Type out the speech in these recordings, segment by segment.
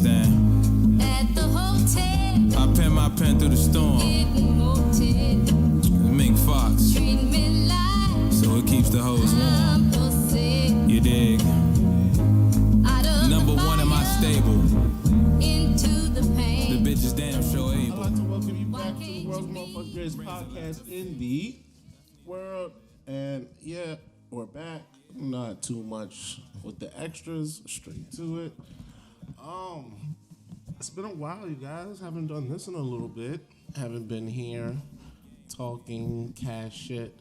understand. At the hotel, I pen my pen through the storm. Mink Fox, treat me like so it keeps the hoes warm. You dig? Number one in my stable. Into the pain. The bitch is damn sure I'd able. like to welcome you back to the world's motherfucking greatest podcast in the world. And yeah, we're back. Not too much with the extras. Straight to it. It's been a while, you guys. Haven't done this in a little bit. Haven't been here talking cash shit,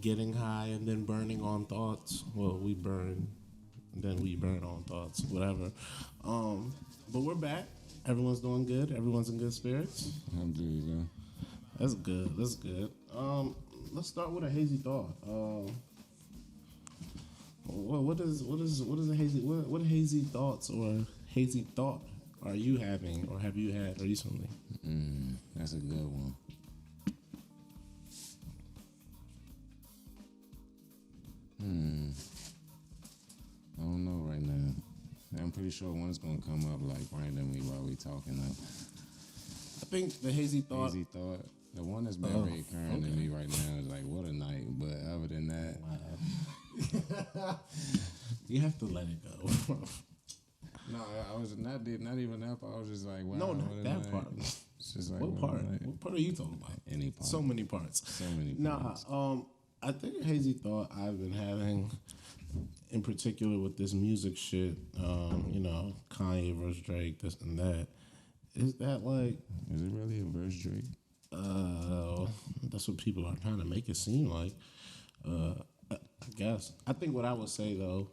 getting high and then burning on thoughts. Well, we burn, then we burn on thoughts, whatever. But we're back. Everyone's doing good. Everyone's in good spirits. Alhamdulillah. That's good. That's good. Let's start with a hazy thought. What hazy thoughts or hazy thought are you having or have you had recently? That's a good one. I don't know right now. I'm pretty sure one's gonna come up like randomly while we talking. I think the hazy thought. Easy thought. The one that's been recurring to me right now is like, what a night. But other than that, You have to let it go. no, I was not even that part. I was just like, wow. No, what not a that night. part. It's just like, What what a part? night. What part are you talking about? Any part. So many parts. So many Nah, parts. I think a hazy thought I've been having, in particular with this music shit, Kanye versus Drake, this and that, is that like, Is it really a verse, Drake? that's what people are trying to make it seem like. I guess. I think what I would say though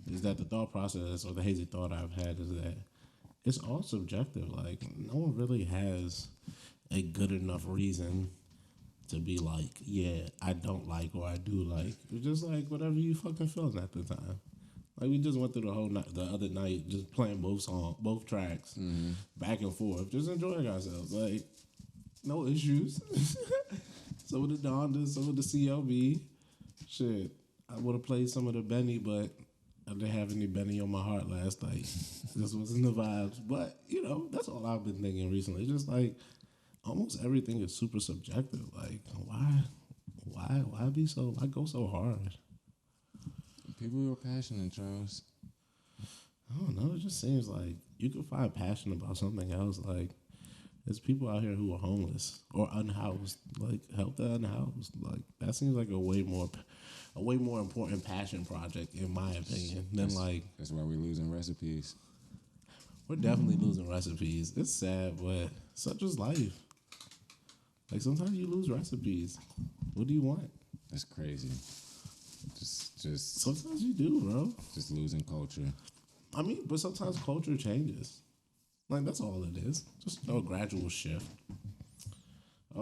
is that the thought process or the hazy thought I've had is that it's all subjective. Like no one really has a good enough reason to be like, yeah, I don't like or I do like. It's just like whatever you fucking feeling at the time. Like we just went through the whole night, the other night, just playing both tracks, back and forth, just enjoying ourselves. Like no issues. Some of the Dondas, some of the CLB. Shit, I would have played some of the Benny, but I didn't have any Benny on my heart last night. This wasn't the vibes. But, that's all I've been thinking recently. Just like, almost everything is super subjective. Like, why go so hard? People are passionate, Charles. I don't know. It just seems like you can find passion about something else. Like, there's people out here who are homeless or unhoused. Like, help the unhoused. Like, that seems like a way more important passion project, in my opinion, than like. That's why we're losing recipes. We're definitely losing recipes. It's sad, but such is life. Like, sometimes you lose recipes. What do you want? That's crazy. Just Sometimes you do, bro. Just losing culture. I mean, but sometimes culture changes. Like, that's all it is. Just a gradual shift. I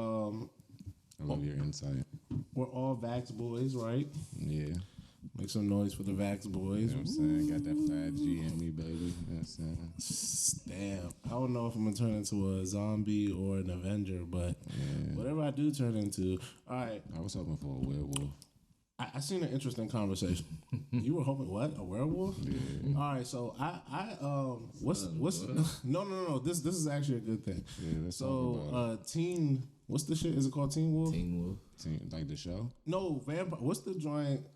love your insight. We're all Vax boys, right? Yeah. Make some noise for the Vax boys. You know what I'm saying? Got that 5G in me, baby. You know what I'm saying? Damn. I don't know if I'm going to turn into a zombie or an Avenger, but whatever I do turn into. All right. I was hoping for a werewolf. I seen an interesting conversation. You were hoping what? A werewolf? Yeah. All right, so what's no. This is actually a good thing. Yeah, let's talk about what's the shit? Is it called Teen Wolf? Teen Wolf. Like the show? No, Vampire. What's the joint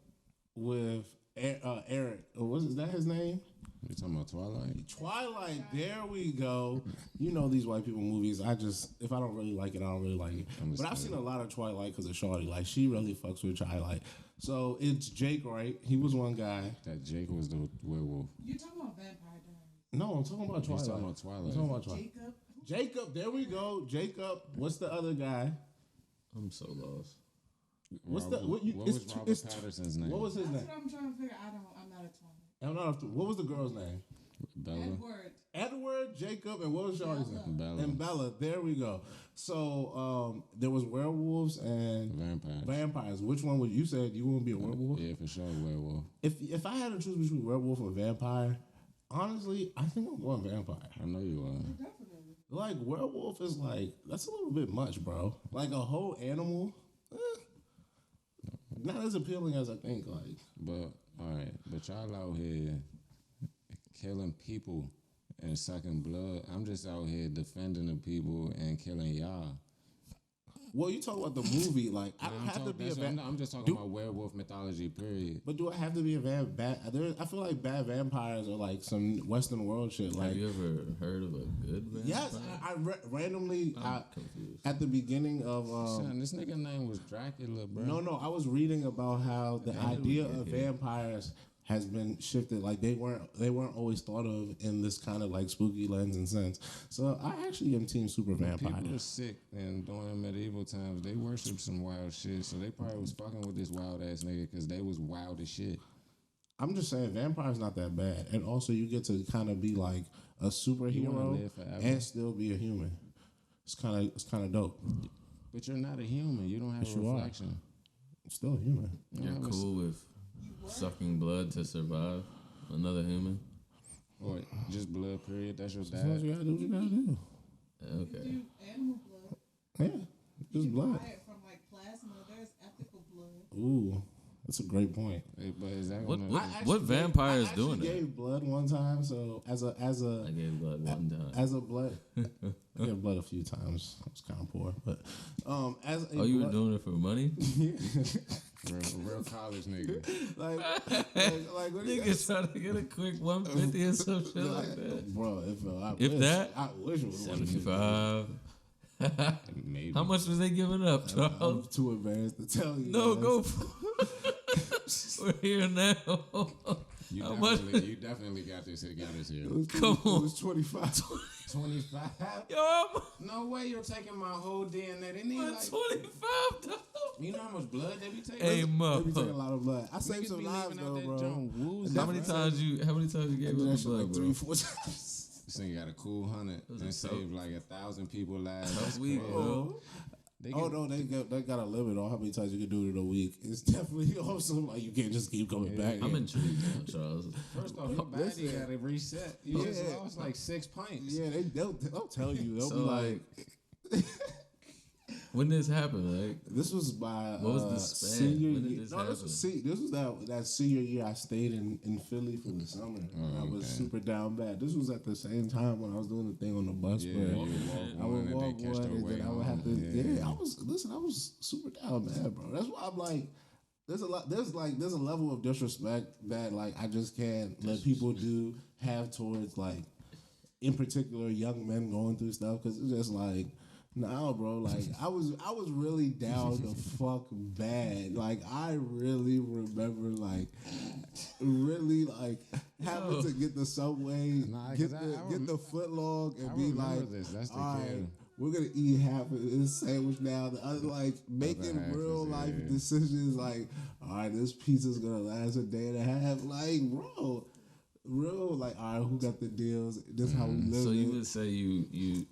with Eric? Is that his name? You talking about Twilight? Twilight, there we go. You know these white people movies. If I don't really like it, I don't really like it. But I've seen a lot of Twilight because of Shawty. Like, she really fucks with Twilight. So it's Jake, right? He was one guy. That Jake was the werewolf. You're talking about Vampire Diaries. No, I'm talking about Twilight. He's talking about Twilight. I'm talking about Twilight. Jacob, there we go. Jacob, what's the other guy? I'm so lost. What's Robert, the what? what was Robert Patterson's name? What was his That's name? what I'm trying to figure. I'm not a Twilight. I'm not. What was the girl's name? Bella. Edward, Jacob, and what was Shawty's name? Bella. And Bella. There we go. So there was werewolves and vampires. Which one would you said you want to be a werewolf? Yeah, for sure, werewolf. If I had to choose between werewolf or vampire, honestly, I think I'm going vampire. I know you are. Definitely. Like werewolf is like that's a little bit much, bro. Like a whole animal, not as appealing as I think. Like, But all right, but y'all out here killing people and sucking blood. I'm just out here defending the people and killing y'all. Well, you talk about the movie, like I don't have to be a I'm just talking about werewolf mythology, period. But do I have to be a bad? I feel like bad vampires are like some Western world shit. Like, Have you ever heard of a good vampire? yes, randomly confused. at the beginning of Son, this nigga name was Dracula, bro. no, I was reading about how the idea of vampires has been shifted. Like they weren't always thought of in this kind of like spooky lens and sense. So I actually am team super vampire. People were sick, and during medieval times, they worshipped some wild shit. So they probably was fucking with this wild ass nigga because they was wild as shit. I'm just saying, vampire's not that bad, and also you get to kind of be like a superhero live forever. and still be a human. It's kind of dope. But you're not a human. You don't have Yes, a you are. reflection. Still a human. You're cool with sucking blood to survive another human? Or just blood, period. That's your As long as diet. you gotta do what you gotta do. Okay. Do animal blood. Yeah, just You blood. buy it from like plasma. There's ethical blood. Ooh, that's a great point. But is that What gonna... what, I actually what vampire is I doing actually it? gave blood one time, so as a I gave blood one time. as a blood, I gave blood a few times. I was kind of poor, but as a Oh, you were blood, doing it for money? real college nigga. like what do you Niggas trying to get a quick 150 or some shit like that. bro? If that, I wish it was 75. Maybe. How much was they giving up, I'm Charles? too embarrassed to tell you. No, guys. go. We're here now. You definitely got this here. Come It on. was 25. 25? Yo, I'm No way you're taking my whole DNA. They need like... $25. You know how much blood they be taking? Hey, They be taking a motherfucker. lot of blood. I saved Niggas some be lives leaving though, out that bro. joint woozy. How many times you gave I did up that the shit blood, like bro? 3-4 times. This nigga got a cool 100 Was and it so- saved like 1,000 people lives. That's That's weak, crazy. bro. They Oh get- no, they got a limit on how many times you can do it in a week. It's definitely awesome. Like you can't just keep coming back. I'm intrigued now, Charles. First off, your body Listen. got to reset. You just Yeah. lost like 6 pints. Yeah, they'll tell you. They'll So, be like, When this happened, like, this was my What was the span? senior When did year. this No, this was that senior year I stayed in Philly for the summer. I was okay. super down bad. This was at the same time when I was doing the thing on the bus. Yeah, where you would I walk would one and walk then catch one, their and way then I would have to. home. Yeah, I was super down bad, bro. That's why I'm like, there's a level of disrespect that like I just can't let people have towards like, in particular, young men going through stuff because it's just like. Nah, bro. Like I was really down the fuck bad. Like I really remember, like really like having to get the subway, Nah, get 'cause the get the footlong, and I be remember like, this. That's the all right, kid. we're gonna eat half of this sandwich now. The other, like making half real is life it. decisions. Like, all right, this pizza's gonna last a day and a half. Like, bro. Real like, all right, who got the deals? This how we live. so you would say you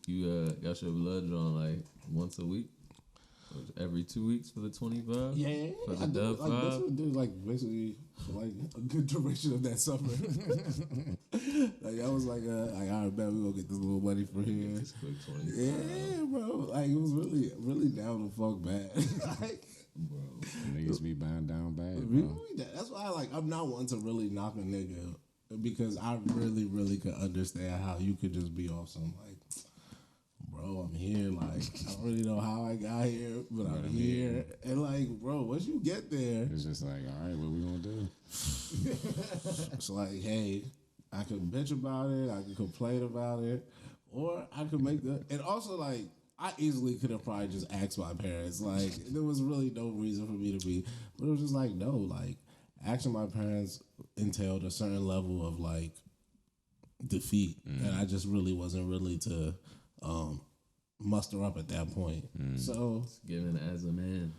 got your blood drawn like once a week, or every 2 weeks for the 25? Yeah, For the I did, Dub like, that's 5? what I did, like basically for like a good duration of that summer. Like I was like, all right, man, we gonna get this little money for here. It's quick 25. Yeah, bro. Like it was really down the fuck bad. Like, Bro. Niggas be bound down bad, really, bro. that's why I'm not one to really knock a nigga because I really could understand how you could just be off some like, bro, I'm here. Like I don't really know how I got here, but I'm here. And like, bro, once you get there. It's just like, all right, what we gonna do? It's like, hey, I could bitch about it, I could complain about it, or I could make the. And also, like, I easily could have probably just asked my parents. Like, there was really no reason for me to be. But it was just like, no, like, asking my parents entailed a certain level of, like, defeat. And I just really wasn't really to muster up at that point. So, Given as a man.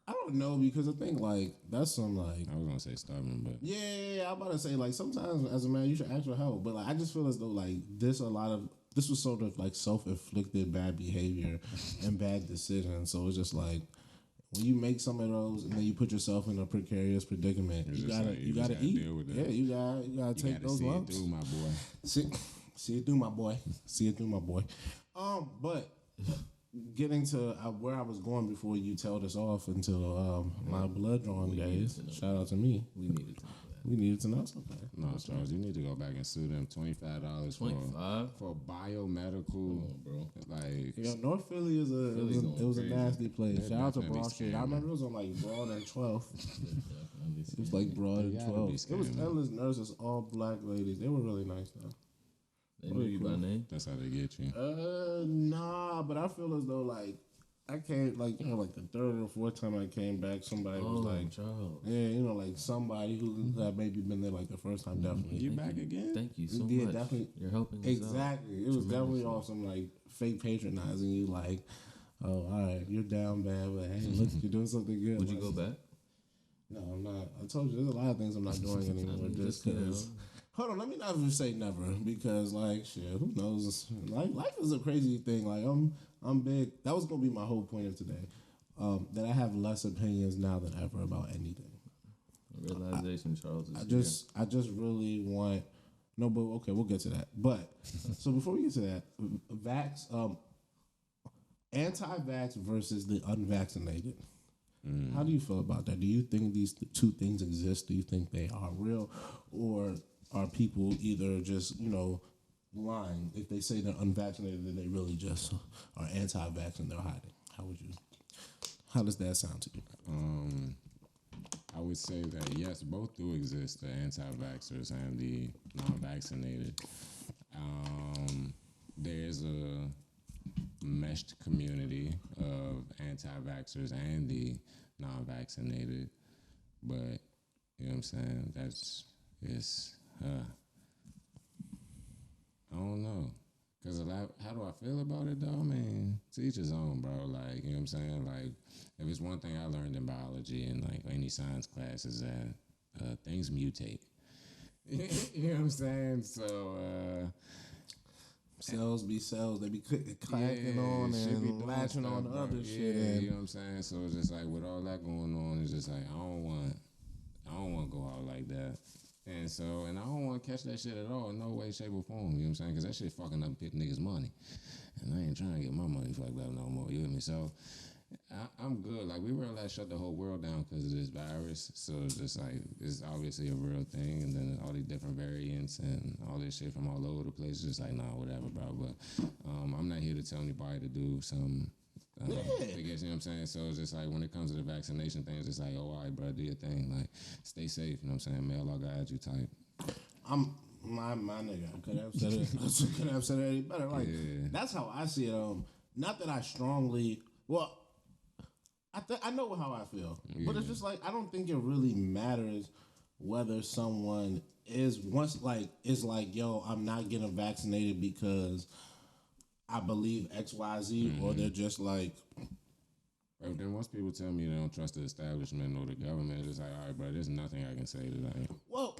I don't know because I think, like, that's some, like, I was gonna say stubborn, but Yeah, I'm about to say like sometimes as a man you should ask for help, but like I just feel as though like this was sort of like self-inflicted bad behavior and bad decisions. So it's just like when you make some of those and then you put yourself in a precarious predicament, It's you just gotta like, you you just gotta gotta eat. deal with that. Yeah, you gotta take gotta those see it lumps. through, my boy. See it through, my boy. See it through, my boy. But getting to where I was going before you tailed us off into my blood drawing days. Shout out to me. We needed to know that. We needed to know something. No, Charles, you need to go back and sue them $25 $25? for biomedical. Come on, bro. Like, Yeah, North Philly is Philly's going it was a crazy. nasty place. They're Shout out to definitely Broad Street. I scamming. remember it was on like Broad and 12th. Definitely It was like Broad and They gotta 12. be It was scamming. endless nurses, all black ladies. They were really nice though. They knew you by name. that's how they get you. Nah, but I feel as though like I came like like the third or fourth time I came back, somebody was like, Charles. yeah, like somebody who had maybe been there like the first time, definitely. You back again? Thank you so Yeah, much. definitely. You're helping us out. Exactly. It was definitely awesome, like fake patronizing you, like, oh, all right, you're down bad, but hey, look, you're doing something good. Would you go back? No, I'm not. I told you, there's a lot of things I'm not doing anymore. Just Just, you know. because. Hold on, let me not just say never because, like, shit, who knows? Like, life is a crazy thing. Like, I'm big. That was gonna be my whole point of today. That I have less opinions now than ever about anything. Realization, Charles. Is I just really want. No, but okay, we'll get to that. But so before we get to that, vax, anti-vax versus the unvaccinated. How do you feel about that? Do you think these two things exist? Do you think they are real, or are people either just lying if they say they're unvaccinated and they really just are anti-vax and they're hiding? How does that sound to you? I would say that yes, both do exist, the anti-vaxxers and the non-vaccinated. There's a meshed community of anti-vaxxers and the non-vaccinated, but you know what I'm saying? I don't know. Because how do I feel about it, though? I mean, to each his own, bro. Like, you know what I'm saying? Like, if it's one thing I learned in biology and, like, any science class is that things mutate. You know what I'm saying? So, Cells be cells. They be clacking on shit be and doing latching stuff, on to bro. other Yeah, shit. And you know what I'm saying? So it's just like with all that going on, it's just like I don't want to go out like that. And I don't want to catch that shit at all, in no way, shape, or form. You know what I'm saying? Because that shit fucking up niggas' money, and I ain't trying to get my money fucked up no more. You with me? So I'm good. Like, we realized shut the whole world down because of this virus. So it's just like, it's obviously a real thing. And then all these different variants and all this shit from all over the place. Just like, nah, whatever, bro. But I'm not here to tell anybody to do something. I guess, you know what I'm saying? So it's just like, when it comes to the vaccination thing, it's just like, oh, all right, bro, do your thing. Like, stay safe, you know what I'm saying? Mail all guide you type. I'm my nigga. I could have said it. I could have said it any better. Like, that's how I see it. Not that I strongly. Well, I know how I feel, but it's just like I don't think it really matters whether someone is yo, I'm not getting vaccinated because I believe XYZ, or they're just like. But then once people tell me they don't trust the establishment or the government, it's just like, all right, bro, there's nothing I can say today. Well,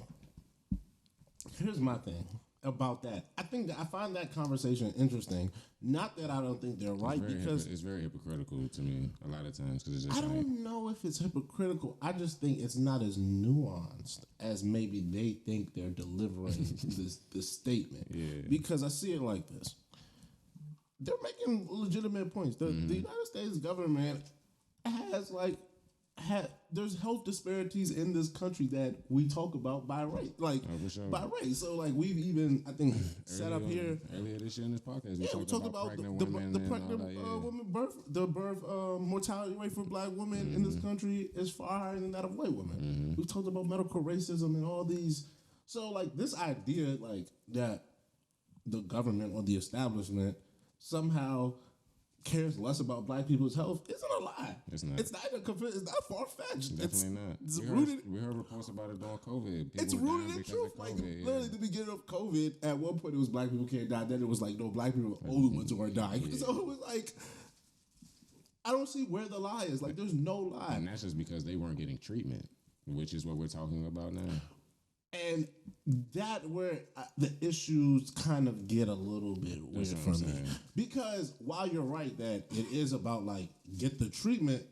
here's my thing about that. I find that conversation interesting. Not that I don't think they're right, because it's very hypocritical to me a lot of times, because it's just I like, don't know if it's hypocritical. I just think it's not as nuanced as maybe they think they're delivering this statement. Yeah. Because I see it like this. They're making legitimate points. The United States government has there's health disparities in this country that we talk about by race, for sure. by race. So we've even set up here. Earlier this year in this podcast, Yeah, we talked about pregnant the women pregnant and all that, women birth mortality rate for black women in this country is far higher than that of white women. We talked about medical racism and all these. So this idea that the government or the establishment somehow cares less about black people's health isn't a lie. It's not. It's not far fetched. Definitely not. It's We rooted. we heard reports about it during COVID. It's People rooted dying in because truth. of COVID, Literally, at the beginning of COVID, at one point it was black people can't die. Then it was no, black people are the only ones who are dying. So it was I don't see where the lie is. There's no lie. And that's just because they weren't getting treatment, which is what we're talking about now. And that where the issues kind of get a little bit weird what for I'm me. saying. Because while you're right that it is about get the treatment,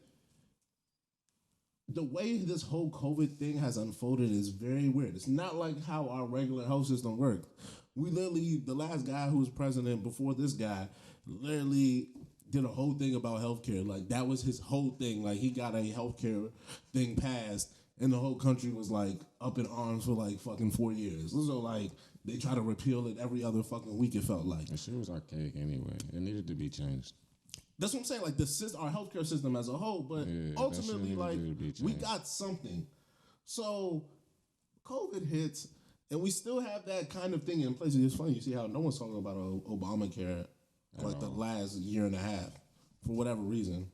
the way this whole COVID thing has unfolded is very weird. It's not like how our regular health system works. We literally, the last guy who was president before this guy, literally did a whole thing about healthcare. That was his whole thing. He got a healthcare thing passed. and the whole country was like up in arms for like fucking 4 years. So like they try to repeal it every other fucking week. It felt like. The shit was archaic anyway. It needed to be changed. That's what I'm saying. Like our healthcare system as a whole, but Yeah, that ultimately, shit like needed to be we changed. got something. So COVID hits, and we still have that kind of thing in place. It's funny you see how no one's talking about Obamacare like the last year and a half for whatever reason.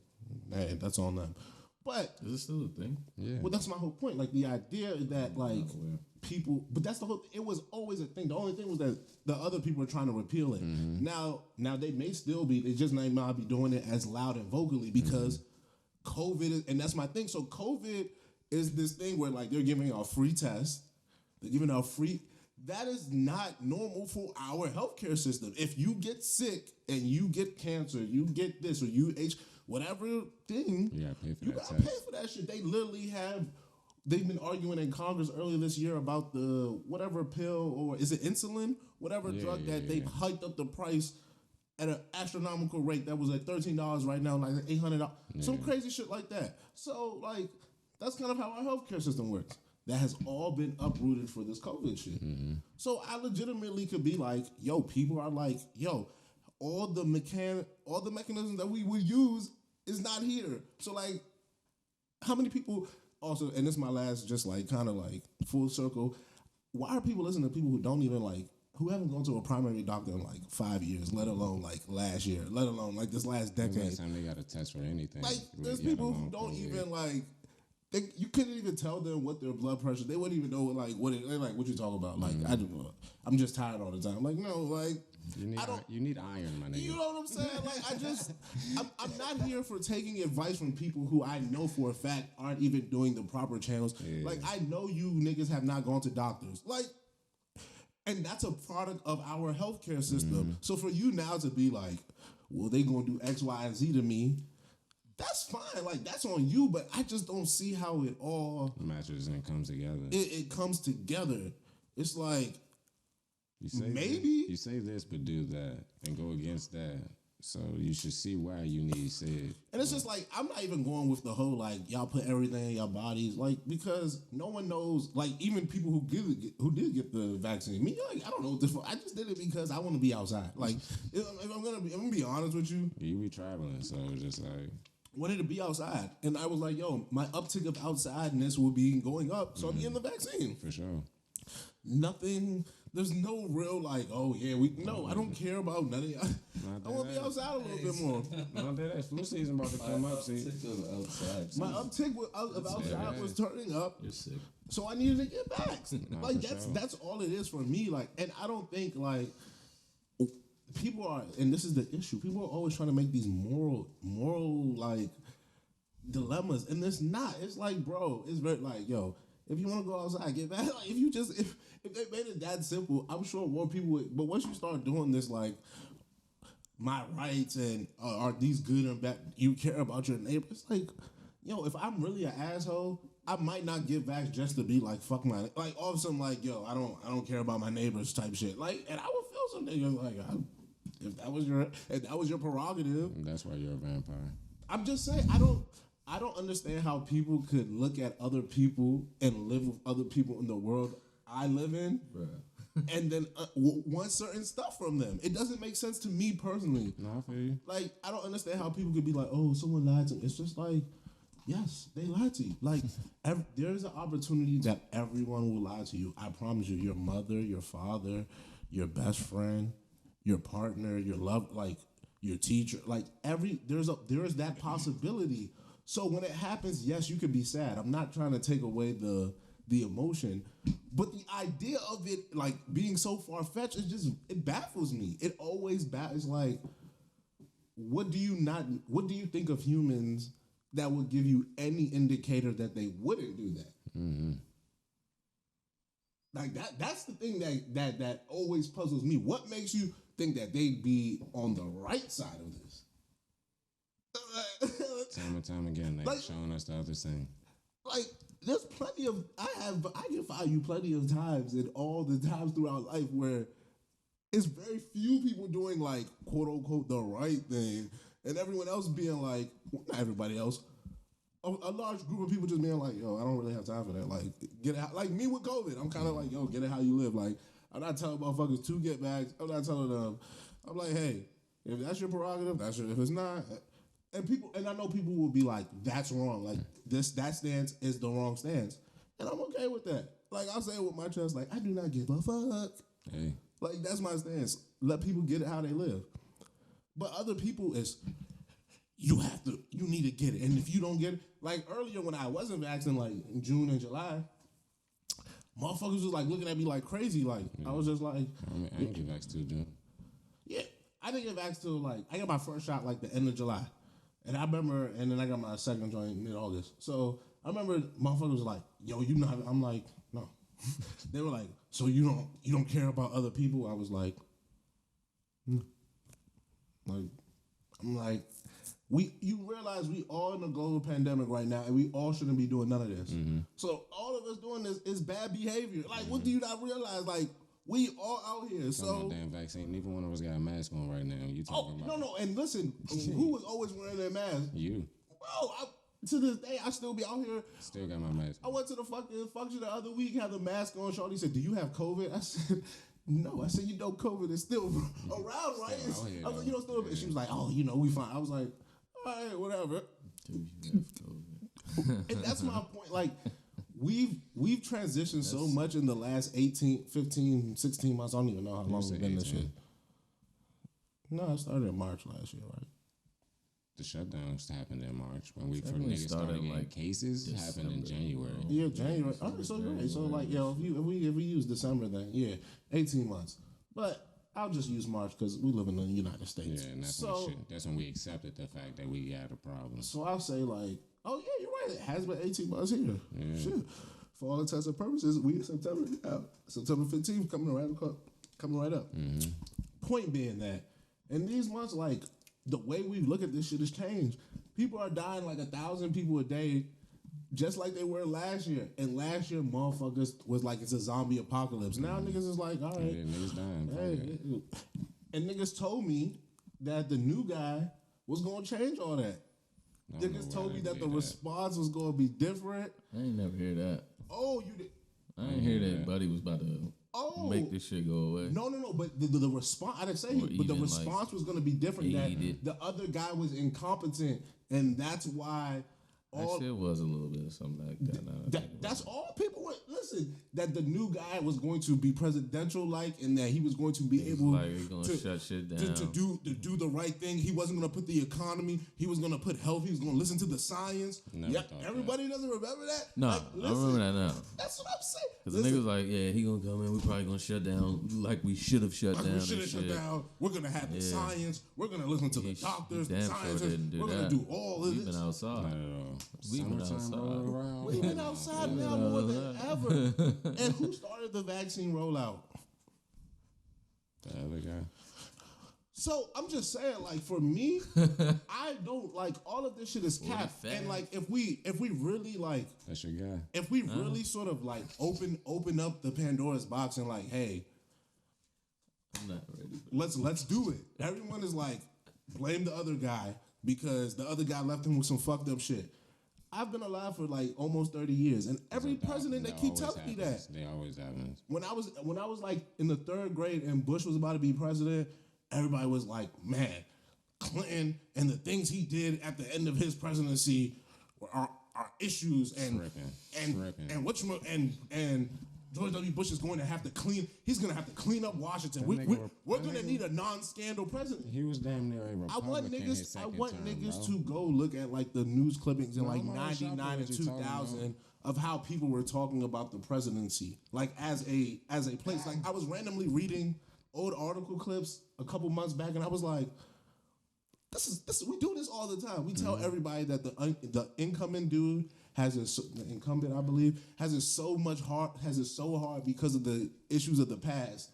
Hey, that's on them. But Is it still a thing? Yeah. well, that's my whole point. Like the idea that like aware. people, but that's the whole. It was always a thing. The only thing was that the other people are trying to repeal it. Now they may still be. They just may not be doing it as loud and vocally because COVID is, and that's my thing. So COVID is this thing where like they're giving out free tests. They're giving out free. That is not normal for our healthcare system. If you get sick and you get cancer, you get this or you whatever thing, You gotta pay for you that gotta test. pay for that shit. They literally have. They've been arguing in Congress earlier this year about the whatever pill or is it insulin, whatever drug that they've hiked up the price at an astronomical rate that was at $13 right now, like $800, some crazy shit like that. So like that's kind of how our healthcare system works. That has all been uprooted for this COVID shit. So I legitimately could be like, yo, people are like, yo, all the mechanisms that we would use is not here. So like, how many people also, and this is my last, just like kind of like full circle. Why are people listening to people who don't even like, who haven't gone to a primary doctor in like 5 years, let alone like last year, let alone like this last decade? Last time they got a test for anything. Like, there's You had a people who long don't COVID. even like. You couldn't even tell them what their blood pressure. They wouldn't even know like they're like what you talking about. Like I'm just tired all the time. Like no, like You need iron, my nigga. you know what I'm saying? Like I'm not here for taking advice from people who I know for a fact aren't even doing the proper channels. Yeah. Like I know you niggas have not gone to doctors. Like, and that's a product of our healthcare system. So for you now to be like, well, they gonna do X, Y, and Z to me. That's fine. Like that's on you. But I just don't see how it all Matches and comes together. it comes together. It's like You say maybe. you say this, but do that, and go against that. So you should see why you need said. And it's just like I'm not even going with the whole like y'all put everything in your bodies like because no one knows like even people who did get the vaccine. Me like I don't know what this for. I just did it because I want to be outside. Like if I'm gonna be honest with you, You be traveling, so it's just like wanted to be outside, and I was like, yo, my uptick of outsideness will be going up, so I'm getting the vaccine. for sure. Nothing. There's no real like, oh yeah, I don't care about none of y'all. I want to be outside a little bit more. No, that flu season about to come up. See, outside. My uptick of outside was turning up. You're sick. So I needed to get vaxxed. Like for sure. that's all it is for me. Like, and I don't think like people are, and this is the issue. People are always trying to make these moral like dilemmas, and it's not. It's like, bro, it's very like, yo, if you want to go outside, get back. Like, if they made it that simple, I'm sure more people would. But once you start doing this, like my rights and are these good and bad? You care about your neighbor. It's like, yo, if I'm really an asshole, I might not get vax just to be like, fuck my, like all of a sudden, like, yo, I don't care about my neighbors type shit. Like, and I would feel some niggas like, if that was your prerogative. And that's why you're a vampire. I'm just saying, I don't understand how people could look at other people and live with other people in the world I live in, and then want certain stuff from them. It doesn't make sense to me personally. No, I feel you. Like, I don't understand how people could be like, oh, someone lied to me. It's just like, yes, they lied to you. Like, there's an opportunity that everyone will lie to you. I promise you, your mother, your father, your best friend, your partner, your love, like your teacher, like there is that possibility. So when it happens, yes, you could be sad. I'm not trying to take away the emotion, but the idea of it like being so far fetched it baffles me. It always baffles. Like, what do you think of humans that would give you any indicator that they wouldn't do that? Mm-hmm. Like that's the thing that always puzzles me. What makes you think that they'd be on the right side of this? Time and time again, they Like- showing us the other thing. Like, there's plenty of I can find you plenty of times in all the times throughout life where it's very few people doing like quote unquote the right thing, and everyone else being like, well, not everybody else, a large group of people just being like, yo, I don't really have time for that. Like, get it. Like me with COVID, I'm kind of like, yo, get it how you live. Like, I'm not telling motherfuckers to get bags. I'm not telling them. I'm like, hey, if that's your prerogative, that's your. If it's not, and I know people will be like, that's wrong. Like that stance is the wrong stance, and I'm okay with that. Like I'll say it with my chest, like I do not give a fuck. Hey. Like that's my stance. Let people get it how they live. But other people is you need to get it. And if you don't get it, like earlier when I wasn't vaccinated, like in June and July, motherfuckers was like looking at me like crazy. Like I was just like, I ain't get vaccinated till June. yeah, I didn't get vaccinated till like I got my first shot like the end of July. And I remember, and then I got my second joint mid-August. So I remember motherfuckers was like, yo, you know, I'm like, no. They were like, so you don't care about other people? I was like, no. Like, I'm like, you realize we all in a global pandemic right now, and we all shouldn't be doing none of this. Mm-hmm. So all of us doing this is bad behavior. Like, what do you not realize? Like, we all out here. So damn vaccine. Neither one of us got a mask on right now. You talking about? No. And listen, who was always wearing their mask? You. Bro, to this day, I still be out here. Still got my mask. I went to the fucking function the other week, had the mask on. Shorty said, do you have COVID? I said, no. I said, you know COVID is still around, right? Still out here, I was like, you know, still. Yeah. She was like, oh, you know, we fine. I was like, all right, whatever. Dude, you have COVID. And that's my point. Like, we've transitioned so much in the last 18, 15, 16 months. I don't even know how long we've been this shit. No, I started in March last year, right? The shutdowns happened in March when we for niggas started getting like cases December, happened in January. Yeah, January. All right, so great. So like, yo, if we use December, then yeah, 18 months. But I'll just use March because we live in the United States. Yeah, and that's when we accepted the fact that we got a problem. So I'll say like, oh yeah, you're right. It has been 18 months here. Yeah. Shit. For all intents and purposes, we in September. Yeah. September 15th coming right up. Mm-hmm. Point being that in these months, like the way we look at this shit has changed. People are dying like 1,000 people a day, just like they were last year. And last year, motherfuckers was like it's a zombie apocalypse. Now niggas is like, all right, Yeah, niggas dying. hey, and niggas told me that the new guy was gonna change all that. Niggas told me that the response was gonna be different. I ain't never hear that. Oh, you did. I ain't hear that Buddy was about to make this shit go away. No. But the response, I didn't say he, but the response was going to be different. That the other guy was incompetent, and that's why. That shit was a little bit of something like that. That's all people were. Listen, that the new guy was going to be presidential like, and that he was going to be able to shut shit down, to do the right thing. He wasn't going to put the economy. He was going to put health. He was going to listen to the science. Everybody doesn't remember that. No, I remember that now. That's what I'm saying. Because the nigga was like, yeah, he gonna come in. We probably gonna shut down like we should have shut down. We should have shut down. We're gonna have the science. We're gonna listen to the doctors, the scientists. We're gonna do all of this. We've been outside. We've been outside. We've been outside now more than ever. And who started the vaccine rollout? The other guy. So I'm just saying, like for me, I don't like all of this shit is cap. And like if we really like that's your guy. If we really sort of like open up the Pandora's box and like, hey, I'm not ready. Let's do it. Everyone is like, blame the other guy because the other guy left him with some fucked up shit. I've been alive for like almost 30 years, and every president they keep telling me that. They always happen. When I was like in the 3rd grade and Bush was about to be president, everybody was like, man, Clinton and the things he did at the end of his presidency are issues and George W. Bush is going to have to clean. He's going to have to clean up Washington. We're going to need a non-scandal president. He was damn near a Republican. I want niggas to go look at like the news clippings in like 99 and 2000 of how people were talking about the presidency, like as a place. Like I was randomly reading old article clips a couple months back, and I was like, "This is we do this all the time. We tell everybody that the incoming dude the incumbent, I believe, has it so hard because of the issues of the past,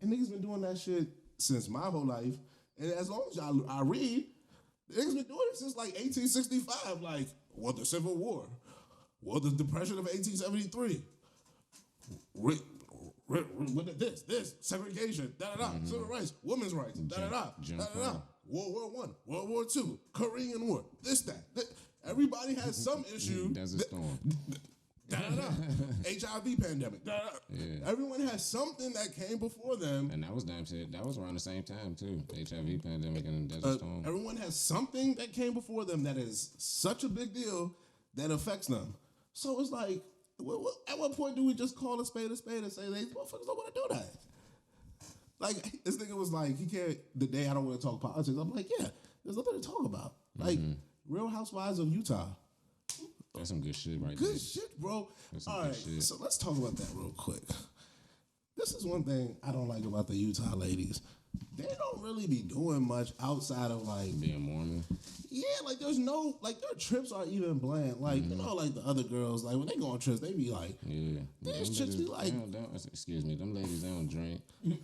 and niggas been doing that shit since my whole life. And as long as I read, niggas been doing it since like 1865. Like, the Civil War, the Depression of 1873. This segregation, civil rights, women's rights, World War I, World War II, Korean War, this, that. Everybody has some issue. Desert Storm. HIV pandemic. Yeah. Everyone has something that came before them. And that was damn shit. That was around the same time too. HIV pandemic and Desert Storm. Everyone has something that came before them that is such a big deal that affects them. So it's like, at what point do we just call a spade and say these motherfuckers don't want to do that? Like, this nigga was like, he can't, the day I don't want to talk politics. I'm like, yeah, there's nothing to talk about. Like, Real Housewives of Utah. That's some good shit right there. Good shit, bro. That's some All good right, shit. so let's talk about that real quick. This is one thing I don't like about the Utah ladies. They don't really be doing much outside of like Being Mormon. yeah, like there's no like their trips are even bland. Like you know, like the other girls, like when they go on trips, they be like, Yeah. These Them chicks be ladies- like- they don't- excuse me, them ladies, they don't drink. oh, you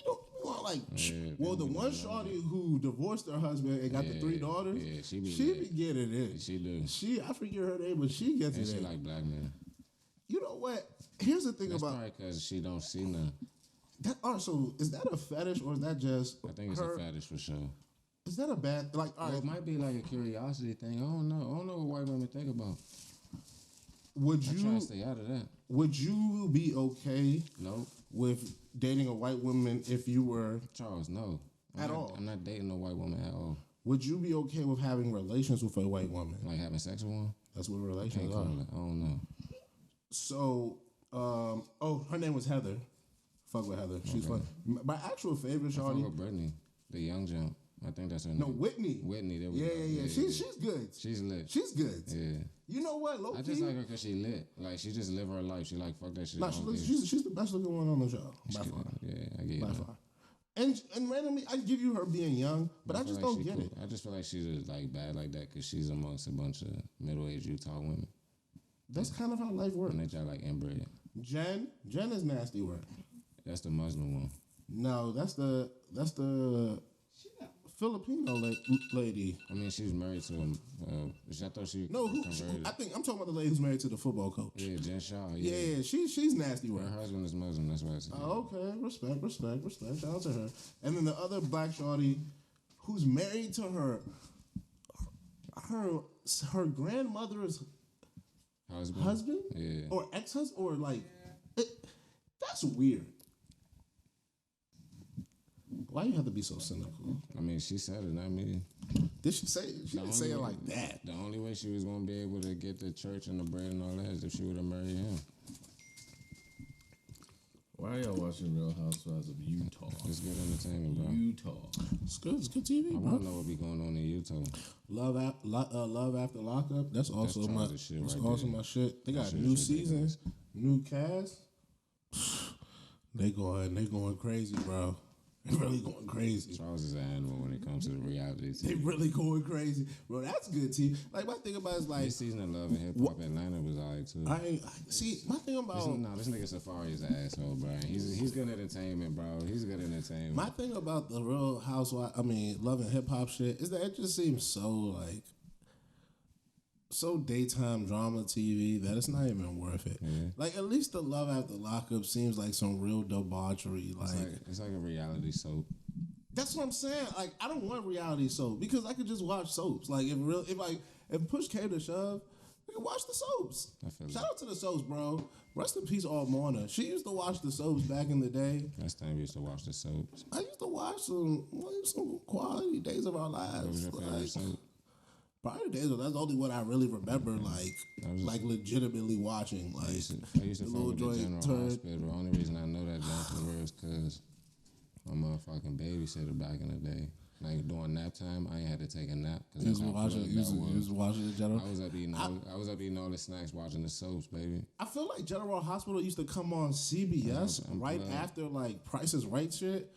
don't want like. Yeah, well, they the be one doing shorty who divorced her husband and got the 3 daughters, yeah, she be be lit. getting it. She do. I forget her name, but she gets And it. she in. like black men. You know what? Here's the thing That's about probably because she don't see none. that. All right, so is that a fetish or is that just? I think it's her, a fetish for sure. Is that a bad like? All Well, right, it might be like a curiosity thing. I don't know. I don't know what white women think about. would I try you to stay out of that. would you be okay No, with dating a white woman if you were? Charles, no. At I'm not, all? I'm not dating no white woman at all. Would you be okay with having relations with a white woman? Like having sex with one? That's what Can't relations call are. it. I don't know. So, her name was Heather. Fuck with Heather. She's fun. My actual favorite, I fuck shawty. with Brittany, the young jump. I think that's her No, name. Whitney. Whitney. There we Yeah, go. yeah, yeah. She's good. She's lit. She's good. Yeah. You know what? Low I key. just like her because she lit. Like, she just live her life. She like, fuck that shit. Nah, I don't care. she's the best looking one on the show by far. Yeah, I get By it. far. And randomly, I give you her being young, but I feel just like don't she get cool. it. I just feel like she's just like bad like that because she's amongst a bunch of middle-aged Utah women. That's kind of how life works. And they try like inbred. Jen is nasty work. That's the Muslim one. No, that's the Filipino lady. I mean, she was married to him. I thought she No, converted. I think I'm talking about the lady who's married to the football coach. Yeah, Jen Shaw. Yeah, she's nasty work. Her husband is Muslim. That's why I said. Oh, okay, respect. Shout out to her. And then the other black shorty, who's married to her grandmother's husband, Yeah. or ex-husband, or like, that's weird. Why you have to be so cynical? I mean, she said it, not me. Did she say? She didn't say it like that. The only way she was gonna be able to get the church and the bread and all that is if she would have married him. Why are y'all watching Real Housewives of Utah? It's good entertainment, bro. Utah. It's good. It's good TV, I bro. want to know what be going on in Utah. Love After Lockup. That's also my. Charles' shit That's right also there. my shit. They got shit new is ridiculous. seasons, new cast. They going crazy, bro. They really going crazy. Charles is an animal when it comes to the reality They TV. really going crazy, bro. That's good TV. Like my thing about it is like This season of Love and Hip Hop Atlanta was alright too. see my thing about This nigga Safari is an asshole, bro. He's good entertainment, bro. He's good entertainment. my thing about the Real Housewife. I mean, Love and Hip Hop shit is that it just seems so daytime drama TV that it's not even worth it. Yeah. Like at least the Love After Lockup seems like some real debauchery. It's like a reality soap. That's what I'm saying. Like I don't want reality soap because I could just watch soaps. Like if push came to shove, we could watch the soaps. I feel Shout that. out to the soaps, bro. Rest in peace, All Morna. She used to watch the soaps back in the day. Last time we used to watch the soaps. I used to watch some quality Days of Our What was Lives. your favorite Like, soap? Prior Days of that's the only one I really remember. was- Like legitimately watching. Like I used to the fuck little with the joint General turned. Hospital. The only reason I know that down for real is because my motherfucking babysitter back in the day. Like during nap time, I ain't had to take a nap because You that's was how watching. good You that was was. watching the General. I was up eating all the snacks, watching the soaps, baby. I feel like General Hospital used to come on CBS I'm right glad. after like Price is Right shit.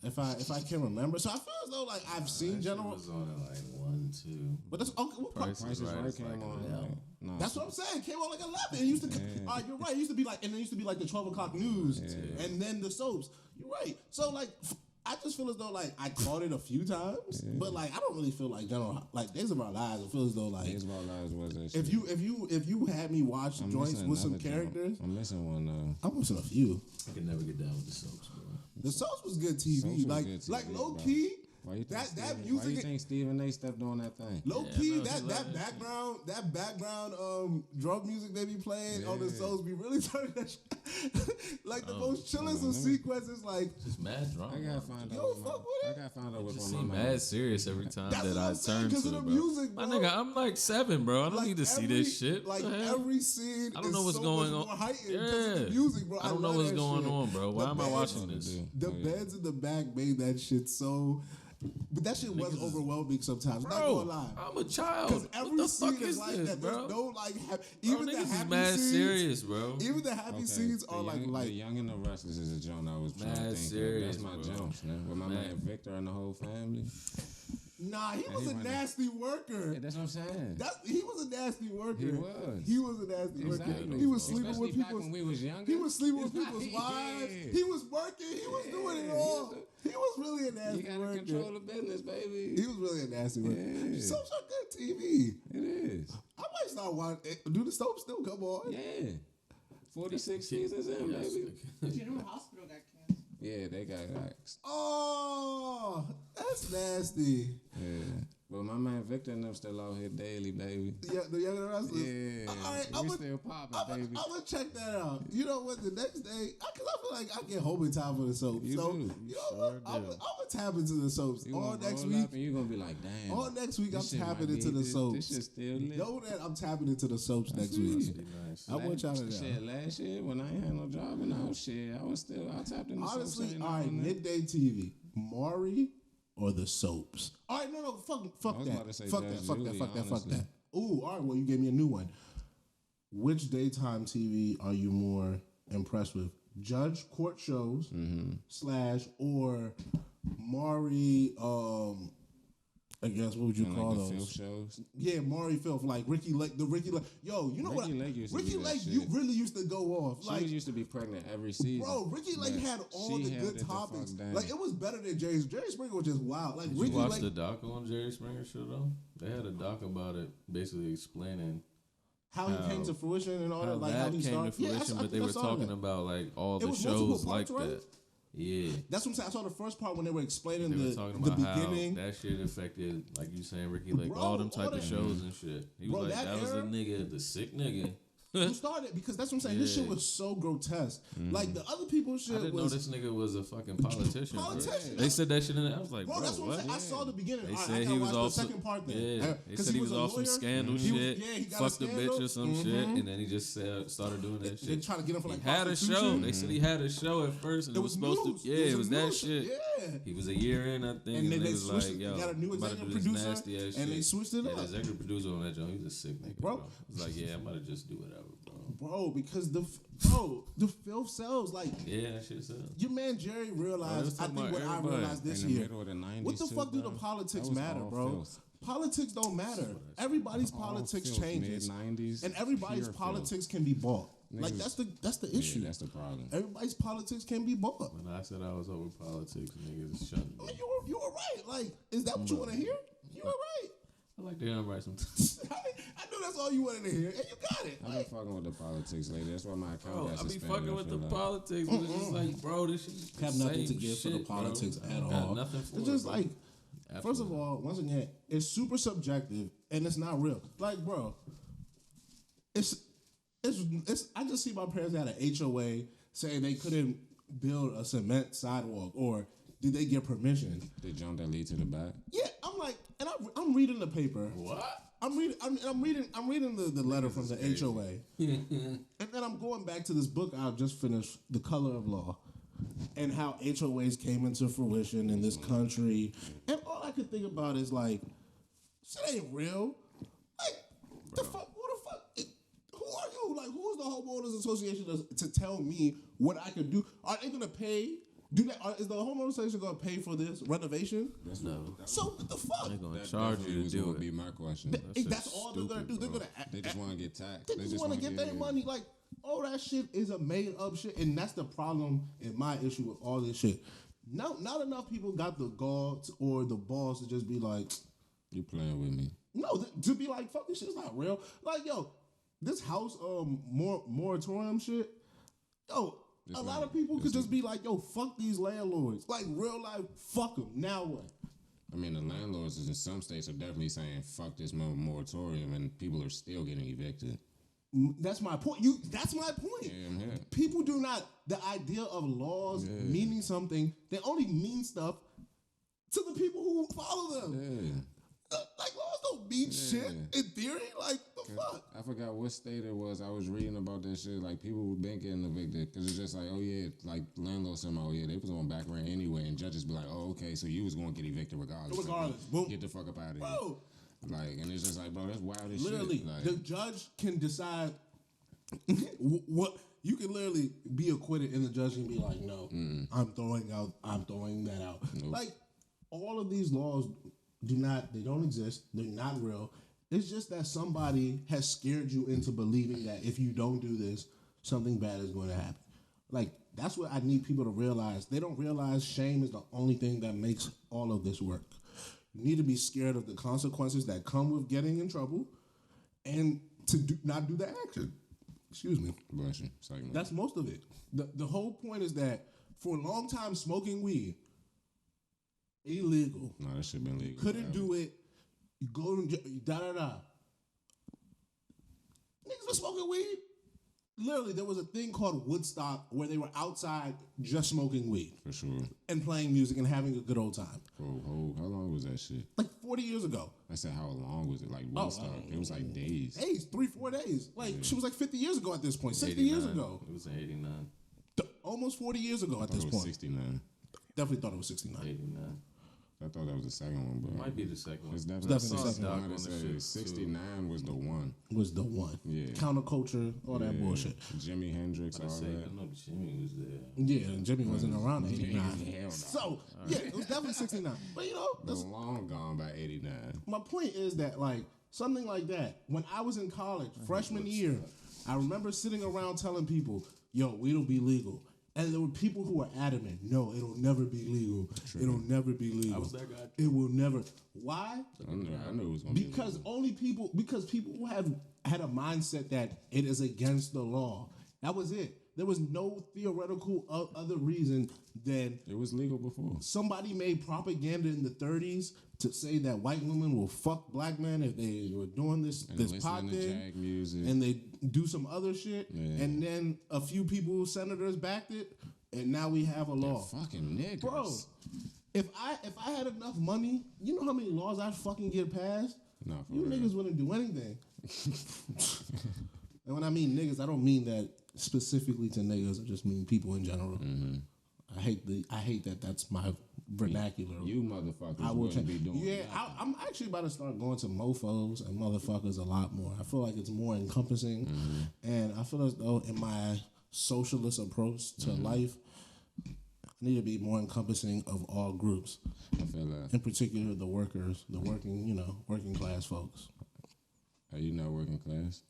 If I can remember, so I feel as though like I've seen That shit General, was on at like 1, 2. but that's okay. What Price Price is Right Right is came like on. 11. Like, no, That's what I'm saying. It came on like 11. It used to. All right, you're right. It used to be like, and it used to be like the 12 o'clock news, and then the soaps. You're right. So like, I just feel as though like I caught it a few times, but like I don't really feel like General like Days of Our Lives. I feel as though like Days of Our Lives was that shit. if you had me watch I'm joints missing with some another joint. characters, I'm missing one though. I'm missing a few. I could never get down with the soaps, bro. The soaps was good TV. Soaps was like good TV, like low bro. key, Why you think That Stephen, why music. you think Stephen A. stepped on that thing? Low Yeah, key, no, he that like background drum music they be playing on the songs be really turning that shit. Like the most chillest of sequences, like Just mad drama. I gotta find You out. don't fuck with I it? gotta find out what's Just on seem my mad mind. serious every time That's that what I I'm saying, turn 'cause to of it, the bro. music, My bro. nigga, I'm like 7, bro. I don't like need to see every- this shit. Like What the hell? every scene, I don't is know what's so going much on. more heightened because of the music, bro. I don't know love what's that going shit. on, bro. Why The am I beds- watching this? The beds in the back made that shit so. But that shit was Niggas is- overwhelming sometimes. Not Bro, gonna lie. I'm a child. Because What every the scene fuck is is like this, that. bro? There's no like, Bro, even the niggas is happy mad scenes. serious, bro. Even the happy scenes are like The Young and the Restless is a joint I was trying to Mad think serious, of. That's my bro. jumps, man. With my man Victor and the whole family. Nah, he was he a running. nasty worker. Yeah, that's what I'm saying. He was a nasty worker. He was. He was a nasty worker. Exactly. He was sleeping Especially with back people's. when we was younger. He was sleeping with people's Yeah. wives. He was working. He was doing it all. He was really a nasty You gotta worker. control the business, baby. He was really a nasty worker. Yeah. So good TV. It is. I might start watching. Do the soap still come on? Yeah. 46 seasons in, baby. General Hospital got canceled. Yeah, they got axed. Oh, that's nasty. Yeah. But my man Victor and them still out here daily, baby. Yeah, the younger wrestlers. Yeah. All right, we still popping, baby. I'm gonna check that out. You know what? The next day, because I feel like I get home in time for the soap. You so do. you know what? I'm gonna tap into the soaps You all gonna next roll week. up and you gonna be like, damn. All next week, I'm this shit tapping might into be- the this- soaps. This shit still lit. Know that I'm tapping into the soaps next feel week. you. Nice. I want y'all to know. Shit, last year when I ain't had no job and all shit, I tapped into Honestly, soaps. all right, midday TV, Maury or the soaps. All right, no, fuck I was that. about to say Fuck Judge that, fuck that, Judy, fuck that, fuck honestly. that. Ooh, all right, well, you gave me a new one. Which daytime TV are you more impressed with? Judge court shows / or Maury, I guess, what would you And call like the those? filth shows. Yeah, Maury Filth, like Ricky Lake, the Ricky Lake. Yo, you know Ricky what? Lake used to Ricky be that Lake, shit. you really used to go off. She Like, used to be pregnant every season. bro, Ricky Lake but had all she the held good it the fuck topics. down. Like, it was better than Jerry. Jerry Springer was just wild. Like, Did Ricky you watch Lake, the doc on Jerry Springer show though? They had a doc about it, basically explaining how he came to fruition and all how that. Like, that how he came started. to fruition, I but they think I were saw talking that. about like all It the was multiple shows like parts, right? that. Yeah. That's what I'm saying. I saw the first part when they were explaining They were the talking the about beginning. how that shit affected, like you saying, Ricky Lake, Bro, all them type all of that- shows and shit. He Bro, was like, that that was the era- nigga, the sick nigga. Who started? Because that's what I'm saying. His Yeah. shit was so grotesque. Like the other people's shit I didn't know was. this nigga was a fucking politician. bro. Politician. They said that shit in there. I was like, Bro, bro, that's what I'm what? saying. I saw the beginning. They All right, said I he gotta was watch off the second part then. Yeah, they 'Cause said he was a off some lawyer. scandal He was- shit. yeah, he got a Fucked a bitch scandal. or some shit, and then he just started doing that They shit. trying to get him for He like had a show. prostitution. They said he had a show at first, and it was supposed news. to. Yeah, it was a that news. shit. Yeah. He was a year in, I think, And and, then they they was switched like, it. "Yo, They got a new I'm about to do executive this producer, nasty ass shit." and they switched it yeah, up. the executive producer on that joint, he was a sick nigga, Bro. bro. He was like, "Yeah, I'm about to just do whatever, bro." Bro, because the filth sells. Like, Yeah, that shit sells. your man Jerry Bro, they was realized. I talking think what about I everybody realized this in the year. middle of the 90s What the too, fuck do bro. the politics That was matter, all bro? filth. Politics don't matter. Everybody's politics filth, changes, mid-90s, and everybody's pure politics can be bought. Like Niggas- that's the issue. Yeah, that's the problem. Everybody's politics can be bought. When I said I was over politics, niggas shut me. I mean, you were right. Like, is that what you want to hear? You were right. I like to hear him right sometimes. I knew that's all you wanted to hear, and you got it. I've been Like, fucking with the politics lately. That's why my account Bro, got I be suspended. fucking I with feel the like. politics, but it's just like, bro, this shit is the have nothing to same give for the shit, bro. politics I at don't got all. Nothing for It's it, just bro. like, first of Absolutely. all, once again, it's super subjective and it's not real. Like, bro, it's. I just see my parents had an HOA saying they couldn't build a cement sidewalk, or did they get permission? The jump that lead to the back. Yeah, I'm like, and I'm reading the paper. What? I'm reading the letter from the HOA, and then I'm going back to this book I've just finished, The Color of Law, and how HOAs came into fruition in this country, and all I could think about is like, shit ain't real. Like, the fuck, who the fuck? Who are you? Like, who is the homeowners association to tell me what I could do? Are they gonna pay? Is the homeowners association gonna pay for this renovation? No. So what the fuck? They're gonna That charge definitely you to was do gonna it. be my question. That's all they're gonna do. They're gonna. They just want to get taxed. They just want to get their money. Like, all that shit is a made up shit, and that's the problem and my issue with all this shit. Not enough people got the gall or the balls to just be like, You playing with me? no, to be like, fuck this shit's not real. Like, yo, this house moratorium shit, yo. A lot of people could just be like, yo, fuck these landlords. Like, real life, fuck them. Now what? I mean, the landlords in some states are definitely saying fuck this moratorium, and people are still getting evicted. That's my point. That's my point. Yeah. People do not. The idea of laws meaning something, they only mean stuff to the people who follow them. Yeah. Like laws don't mean shit in theory. Like the fuck. I forgot what state it was. I was reading about that shit. Like people were been getting evicted because it's just like, oh yeah, like landlords somehow, oh yeah, they was on back rent anyway, and judges be like, oh okay, so you was going to get evicted regardless. Regardless, Like, boom. get the fuck up out of here. Bro. Like, and it's just like, bro, that's wild as Literally, shit. Like, the judge can decide what you can literally be acquitted, and the judge can be like, no, I'm throwing that out. Nope. Like all of these laws they don't exist. They're not real. It's just that somebody has scared you into believing that if you don't do this, something bad is going to happen. Like that's what I need people to realize. They don't realize shame is the only thing that makes all of this work. You need to be scared of the consequences that come with getting in trouble, and to not do the action. Excuse me. bless you. Sorry, man. That's most of it. The whole point is that for a long time, smoking weed illegal. No, that shit been legal. Couldn't do it. You go to da. Niggas been smoking weed. Literally, there was a thing called Woodstock where they were outside just smoking weed For sure. and playing music and having a good old time. How long was that shit? Like 40 years ago. I said, how long was it? Like Woodstock? It was like days. Days, 3-4 days. Like she was like 50 years ago at this point. 60 years 89. ago. It was in 89. Almost 40 years ago at I thought this it was point. 69. Definitely thought it was 69. 89. I thought that was the second one, but Might be the second one. it's definitely definitely the second second one. one. On the Say shit, too. 69 was the one. Was the one. Yeah. Counterculture, all that Yeah. bullshit. Jimi Hendrix, I all say, that. I know Jimmy was there. Yeah, and Jimmy wasn't around in 89. Hell no. So, yeah, it was definitely 69. But you know, They're long gone by 89. my point is that like something like that, when I was in college, freshman year, I remember sitting around telling people, yo, weed'll be legal. And there were people who were adamant, no, it'll never be legal. It'll never be legal. I was that guy. It will never. Why? I knew it was going to be Because legal. because people have had a mindset that it is against the law. That was it. There was no theoretical other reason than It was legal before. somebody made propaganda in the 30s to say that white women will fuck black men if they were doing this And pot listening to thing, Jag music. and they do some other shit, Yeah. and then a few people, senators, backed it, and now we have a law. Fucking niggas. Bro, if I had enough money, you know how many laws I'd fucking get passed? No, for You real. niggas wouldn't do anything. And when I mean niggas, I don't mean that specifically to niggas. I just mean people in general. Mm-hmm. I hate that that's my vernacular. You motherfuckers I will wouldn't change. be doing Yeah, that. I'm actually about to start going to mofos and motherfuckers a lot more. I feel like it's more encompassing, and I feel as though in my socialist approach to life, I need to be more encompassing of all groups, I feel that. in particular the workers, the working class folks. Are you not working class?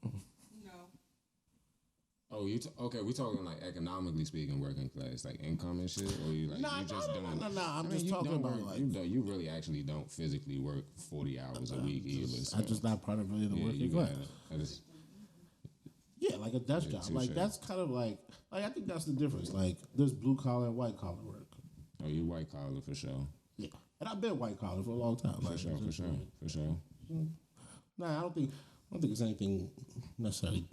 No. Oh, okay? We talking like economically speaking, working class, like income and shit, or you like Nah, you just don't? I'm I mean, just you talking don't about work, like you really actually don't physically work 40 hours a week either. So. I'm just not part of really the yeah, working you class. got it. I just Yeah, like a desk Yeah, job. touche. Like that's kind of like I think that's the difference. Like there's blue collar and white collar work. oh, you white collar for sure, Yeah, and I've been white collar for a long time. for Like, sure, for just- sure, for sure. Nah, I don't think there's anything necessarily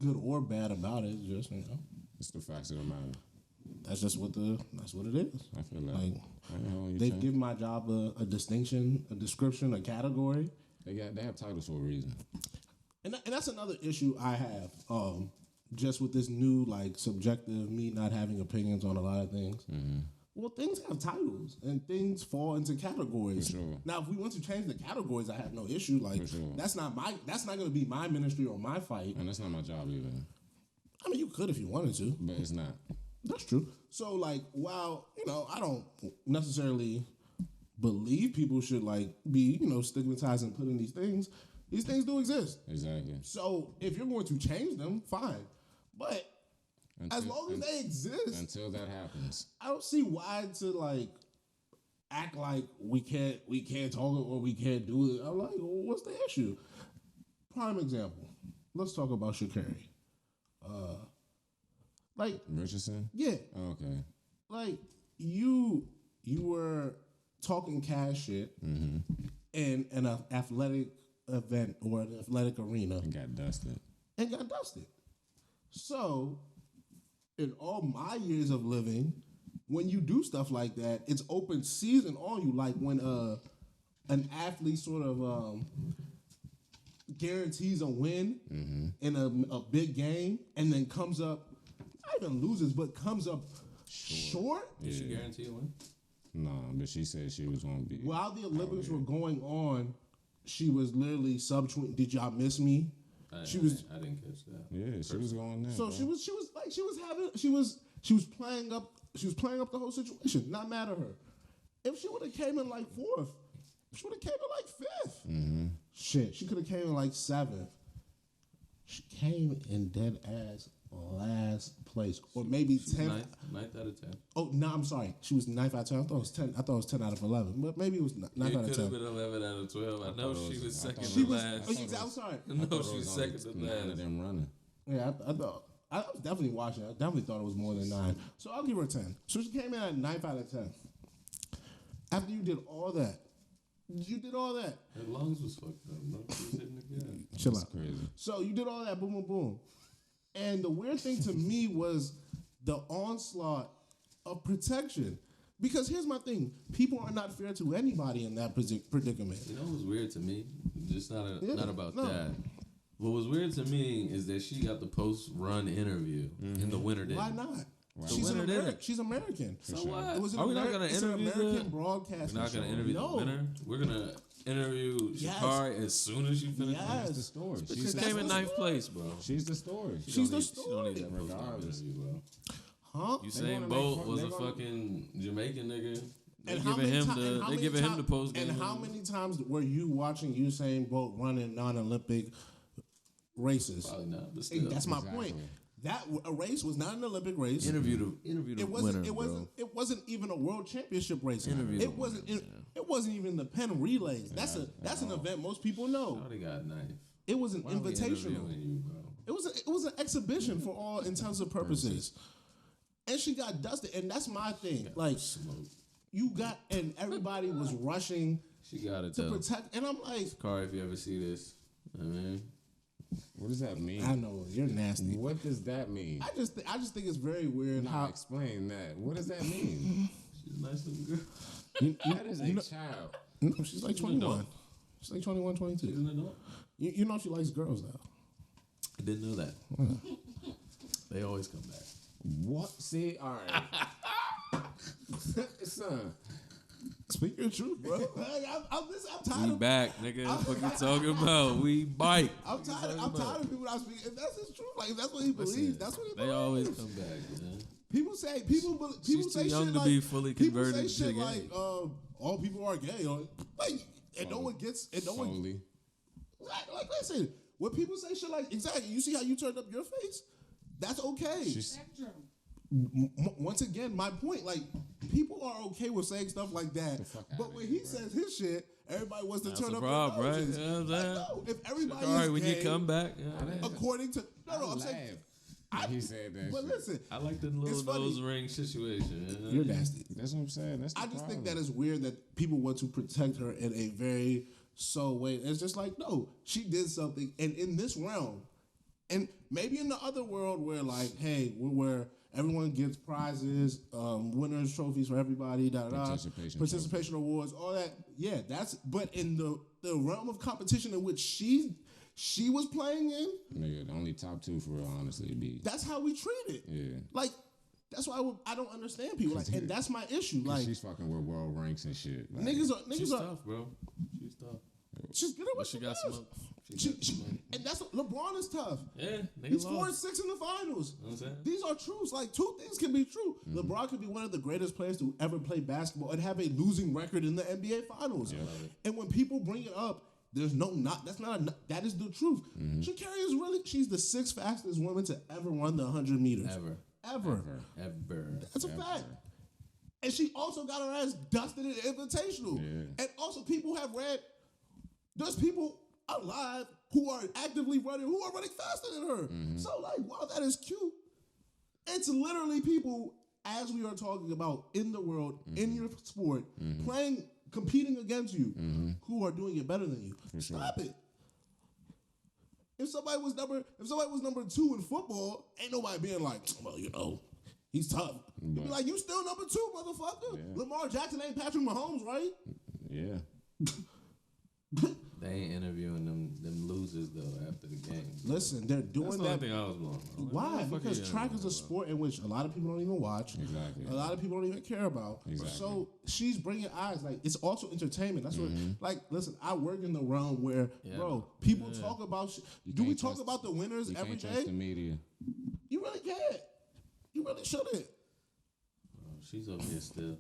good or bad about it. It's just It's the facts of the matter. that's what it is. I feel like, Like I ain't holding you, they Chan. give my job a distinction, a description, a category, They have titles for a reason. and that's another issue I have. Just with this new like subjective me not having opinions on a lot of things. Well, things have titles and things fall into categories. For sure. Now, if we want to change the categories, I have no issue. Like For sure. that's not going to be my ministry or my fight. And that's not my job either. I mean, you could if you wanted to. But it's not. That's true. So, like, while I don't necessarily believe people should like be stigmatized and put in these things do exist. Exactly. So, if you're going to change them, fine. But as long as they exist, Until that happens. I don't see why to like act like we can't talk or we can't do it. I'm like, well, what's the issue? Prime example. Let's talk about Sha'Carri. Like, Richardson? yeah, Oh, okay. like you were talking cash shit in an athletic event or an athletic arena And got dusted. and got dusted. So, in all my years of living, when you do stuff like that, it's open season on you. Like when an athlete sort of guarantees a win in a big game and then comes up, not even loses, but comes up short. Did she guarantee a win? No, but she said she was gonna be. While the Olympics were going on, she was literally subtweeting. Did y'all miss me? I She was- didn't catch that. Yeah, she was going there. So bro. she was playing up the whole situation. Not mad at her. If she would have came in like fourth, she would have came in like fifth. Shit, she could have came in like seventh. She came in dead ass last place, or maybe 10th. Ninth out of 10. Oh no, I'm sorry. She was 9th out of 10. I thought it was 10. I thought it was 10 out of 11, but maybe it was 9th It out could of have 10. been 11 out of 12. I know she was second She to was. last. Oh, yeah, I'm sorry. I know Thought it she was was only second to 9 of last. them running. Yeah, I thought. I was definitely watching. I definitely thought it was more than 9. So I'll give her 10. So she came in at 9th out of 10. After you did all that, Her lungs was fucked up, bro. She was hitting again. Chill That's out. crazy. So you did all that, boom, boom, boom. And the weird thing to me was the onslaught of protection. Because here's my thing: people are not fair to anybody in that predicament. You know what was weird to me? Just not Yeah, not about no. that. What was weird to me is that she got the post-run interview and the winner didn't. Why not? The She's winner didn't. She's American. So what? It was an Are we not Ameri- gonna it's an interview American the? broadcasting We're not gonna show. interview No. the winner. We're gonna interview Yes. Shakari as soon as she finishes. That's the Yes. story. She Because came in that's ninth the place, bro. She's the story. She's the She don't need that story. post-run Regardless. interview, bro. Huh? Usain gonna Bolt make- was they a gonna- fucking Jamaican nigga. They And how giving many him ti- and the how they many giving him the ti- post game. And how many times were you watching Usain Bolt running non-Olympic races? Probably not, but Hey, still. that's my Exactly. point. A race was not an Olympic race. interview the It wasn't. winner, It wasn't. bro. It wasn't even a world championship race. Interview the It wasn't. It wasn't even the Penn relays. That's an event most people know. Already got knife. It was an Why are we invitational. interviewing you, bro? It was an exhibition for all intents and purposes. And she got dusted, and that's my thing. Like Smoke. you got, and everybody was rushing She got it to though. protect. And I'm like, Car, if you ever see this, I mean, What does that mean? I know you're nasty. What does that mean? I just think it's very weird Nah, how explain that. What does that mean? she's a nice little girl. That is a child. no, she's like 21. She's like 21, She's 22. an adult. You know she likes girls though. I didn't know that. They always come back. What? See, all right. Son, Speak your truth, bro. I'm tired We of back, nigga. What you talking about? We bite. I'm tired of people not speaking. If that's his truth, like if that's what he believes, that's what he They believes. always come back, man. People say people She's say too young shit to like, be fully people converted say to shit gay. like all people are gay, or like, and no one gets, and no one Foley. like listen. When people say shit like exactly, you see how you turned up your face? That's okay. Spectrum. Once again, my point, like people are okay with saying stuff like that, fuck but outta when here, he says his shit, everybody wants to That's turn a up problem, their right? noses. You know what I'm Like, saying? no, if everybody All right, is when gay, you come back, yeah. according to no, I'm saying, Laugh. He said that. but shit. listen, I like the little It's funny. nose ring situation. Yeah. you're nasty. That's what I'm saying. That's the I just think problem. that it's weird that people want to protect her in a very so way. It's just like, no, she did something, and in this realm, and maybe in the other world where like, hey, where everyone gets prizes, winners, trophies for everybody, participation awards, all that. Yeah, that's. But in the realm of competition in which she was playing in, Nigga, the only top two for real, honestly, be. that's how we treat it. Yeah. Like. That's why I don't understand people, like, and that's my issue. Like, She's fucking with world ranks and shit. Like, niggas She's are tough, bro. She's tough. she's good at But what she she got does. some. And that's what LeBron is tough. Yeah, nigga He scored lost. 6 in the finals. You know what I'm saying? These are truths. Like, two things can be true. LeBron could be one of the greatest players to ever play basketball and have a losing record in the NBA finals. And when people bring it up, there's that is the truth. Sha'Carri is she's the 6th fastest woman to ever run the 100 meters. Ever. That's a fact. And she also got her ass dusted in the Invitational. Yeah. And also, there's people alive who are actively running, who are running faster than her. So, like, while that is cute, it's literally people as we are talking about in the world, in your sport, competing against you, who are doing it better than you. Stop it. If somebody was number 2 in football, ain't nobody being like, well, he's tough. You'd be like, you still number 2, motherfucker. Yeah. Lamar Jackson ain't Patrick Mahomes, right? Yeah. They ain't interviewing them losers though after the game. Listen, they're doing That's the that. only thing I was blowing. Why? Because track is a sport in which a lot of people don't even watch. Exactly. A lot of people don't even care about. Exactly. So she's bringing eyes. Like, it's also entertainment. That's what. Like, listen, I work in the realm where, bro, people talk about. Do we talk about the winners every can't day? trust the media. You really can't. You really shouldn't. She's up here still.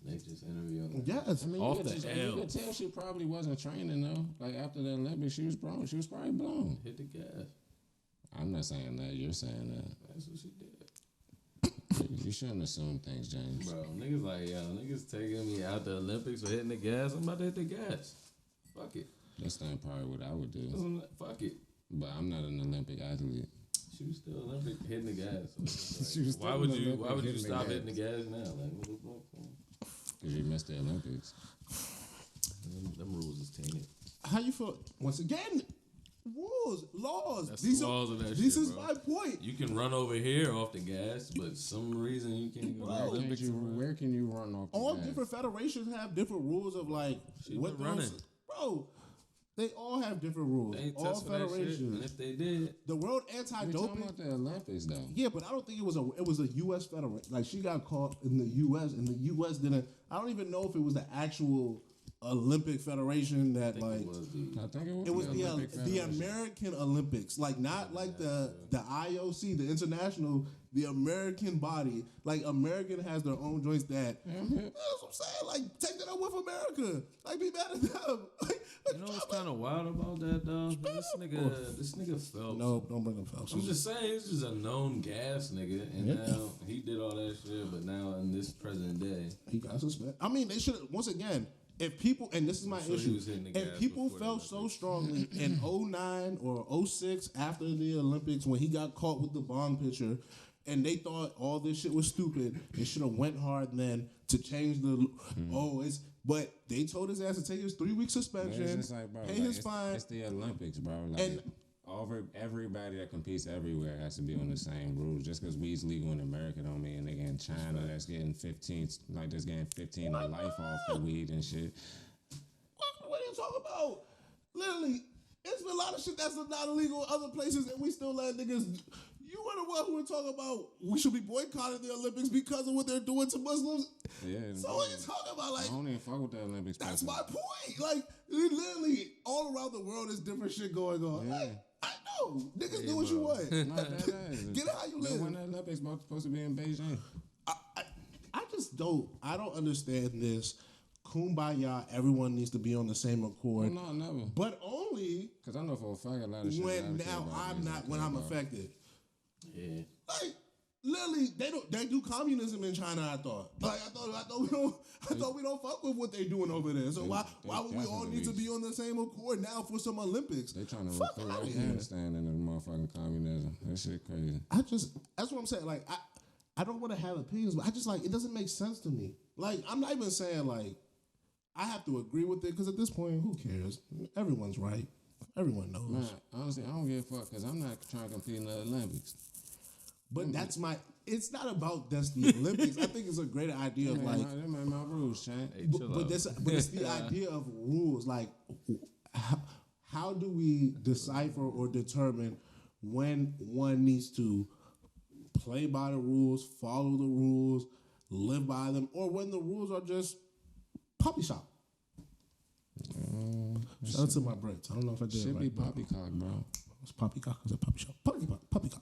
They just interviewing her. Yes. I mean, Off you the could L. tell she probably wasn't training though. Like after the Olympics, she was probably blown. Hit the gas. I'm not saying that. You're saying that. That's what she did. You shouldn't assume things, James. Bro, niggas like, niggas taking me out the Olympics for hitting the gas. I'm about to hit the gas. Fuck it. That's not probably what I would do. Fuck it. But I'm not an Olympic athlete. She was still Olympic hitting the gas. So it's like, She was still why would Olympic you hitting the stop gas. hitting the gas now? Like, what the fuck? Because you missed the Olympics. Them rules is tainted. How you feel? Once again, rules, laws. That's These the are, laws of that This shit, is bro. my point. You can run over here off the gas, but some reason you can't go to the Olympics. Where can you run off the All gas? different federations have different rules of like She been running. Bro, they all have different rules. They ain't All touched for that shit. And federations. if they did, The World We're talking Anti-Doping. about the Olympics, though. Yeah, but I don't think it was a U.S. federation. Like, she got caught in the U.S. and the U.S. didn't. I don't even know if it was the actual Olympic Federation that I think like. it was the I think It was the Olympic the Federation. American Olympics, like not like the IOC, the international, the American body. Like, American has their own joints that. That's what I'm saying. Like, take that up with America. Like, be mad at them. Like, You know what's kind of wild about that, though? This nigga Phelps. no, don't bring them Phelps. I'm just saying, he's just a known gas nigga, and now he did all that shit, but now in this present day, He got suspended. I mean, they should once again. If people, and this is my sure he issue, was hitting the gas if people before the felt so Olympics. strongly in 09 or 06 after the Olympics when he got caught with the bong picture, and they thought all this shit was stupid, they should have went hard then to change the. But they told his ass to take his 3-week suspension, It's just like, bro, pay like, his fine. It's the Olympics, bro. Like, And- everybody that competes everywhere has to be on the same rules. Just because weed's legal in America don't mean nigga in China that's getting 15, like that's getting 15 of life off the weed and shit. What are you talking about? Literally, it's been a lot of shit that's not illegal in other places, and we still let niggas. You were the one who were talking about we should be boycotting the Olympics because of what they're doing to Muslims. Yeah. So what are you talking about? Like, I don't even fuck with the Olympics. that's personally. my point. Like, literally, all around the world is different shit going on. Yeah. Like, I know. Niggas do what you want. No, that is. Get it how you live. When the Olympics supposed to be in Beijing? I just don't. I don't understand this. Kumbaya, everyone needs to be on the same accord. No, never. But only Because I know for a fact a lot of shit. when now I'm not, when I'm affected. yeah. Like, literally, they do communism in China. I thought we don't fuck with what they doing over there. So why would we all need to be on the same accord now for some Olympics? They trying to Fuck recruit outta here. Afghanistan into the motherfucking communism. That shit crazy. That's what I'm saying. Like, I don't want to have opinions, but I just like it doesn't make sense to me. Like, I'm not even saying like I have to agree with it because at this point, who cares? Everyone's right. Everyone knows. Man, honestly, I don't give a fuck because I'm not trying to compete in the Olympics. But that's my. It's not about that's the Olympics. I think it's a great idea of like. That made my rules, Shane. Hey, chill But out. it's the idea of rules. Like, how do we decipher or determine when one needs to play by the rules, follow the rules, live by them, or when the rules are just puppy shop? Shout out to my Brits. I don't know if I did it Should right. be poppycock, bro. It's poppycock. Is it puppy shop? Poppycock.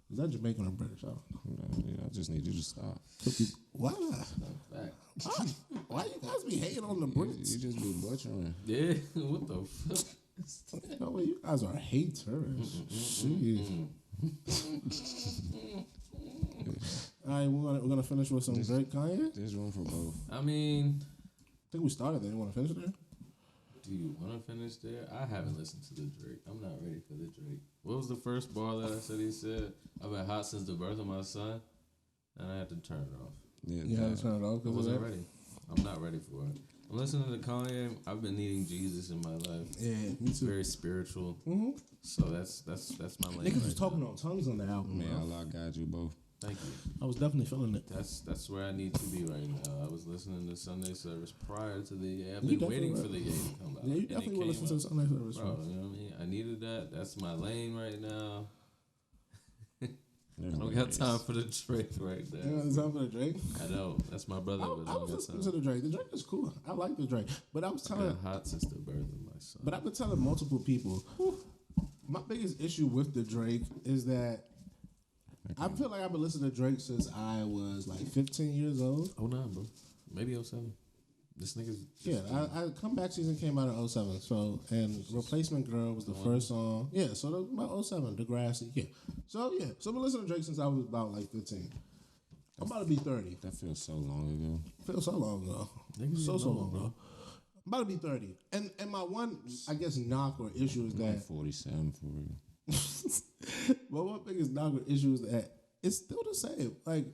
Is that Jamaican or British? I don't know. Yeah, I just need you to stop. Why? Fact. Why you guys be hating on the Brits? You just be butchering. Yeah, what the fuck? No, you guys are haters. Jeez. All right, we're gonna finish with some Drake Kanye. There's room for both. I mean, I think we started there. You want to finish there? do you want to finish there? I haven't listened to the Drake. I'm not ready for the Drake. What was the first bar that I said he said? I've been hot since the birth of my son. and I had to turn it off. Yeah, You had to turn it off I because wasn't ready. I'm not ready for it. I'm listening to Kanye. I've been needing Jesus in my life. Yeah, me too. Very spiritual. Mm-hmm. So that's my lane. Niggas was right talking on tongues on the album. May bro. Allah guide you both. Thank you. I was definitely feeling it. That's where I need to be right now. I was listening to Sunday service prior to the I've You been definitely waiting were. for the Yay to come out. Yeah, you And it definitely will came listen to out. Sunday service. Bro, you know what I mean? I needed that. That's my lane right now. I don't got time for the Drake right You now. know the time for the Drake? I know. That's my brother, but I I was don't got listening time. to the Drake. The Drake is cool. I like the Drake. But I was telling, Been hot since the birth of my son. but I've been telling multiple people, my biggest issue with the Drake is that I feel like I've been listening to Drake since I was like 15 years old. 09, bro. Maybe 07. This nigga's Yeah, I Comeback Season came out in 07. So, and Replacement Girl was the first song. Yeah, so that was about 07, Degrassi. Yeah. So, yeah. So, I've been listening to Drake since I was about like 15. I'm about to be 30. That feels so long ago. Feels so long ago. Niggas So didn't know, long ago. I'm about to be 30. And my one, I guess, knock or issue is I'm that 47 for real. my one biggest knock or issue is that it's still the same. Like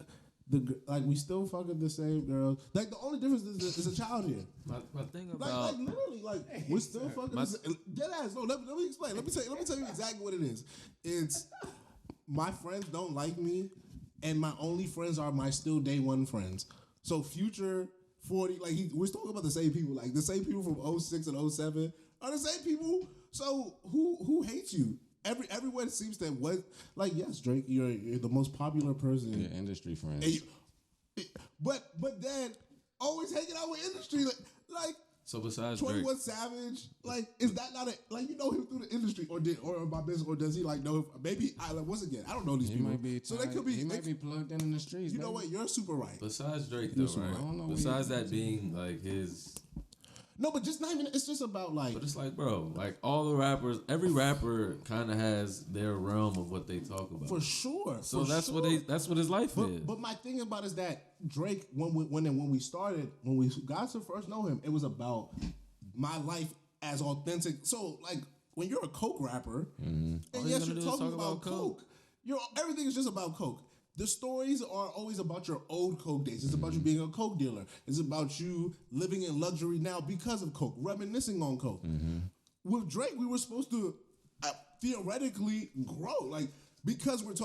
we still fucking the same girls. Like the only difference is a child here. My thing Like about literally, like we're still fucking the same. Dead ass. No, let me explain. Let me tell you exactly what it is. It's my friends don't like me, and my only friends are my still day one friends. So Future 40, like we're talking about the same people. Like the same people from 06 and 07 are the same people. So who hates you? Everyone seems that like yes, Drake, you're the most popular person. Your industry friends. And but then always hanging out with industry like so besides Drake, 21 Savage, like is that not like you know him through the industry or my business or does he like know him? Maybe once again I don't know these He people. might be. So they could be. He might be plugged in the streets. You know baby. what? You're super right. besides Drake though, right? I don't know what Besides that being like his. No, but just not even. It's just about like. But it's like, bro, like all the rappers, every rapper kind of has their realm of what they talk about. For sure. So for that's sure. that's what his life is. But my thing about is that Drake, when we started, when we got to first know him, it was about my life as authentic. So like when you're a coke rapper, and All you yes, gotta you're do is talking talk about about coke. everything is just about coke. The stories are always about your old coke days. It's about you being a coke dealer. It's about you living in luxury now because of coke, reminiscing on coke. With Drake, we were supposed to theoretically grow, like because when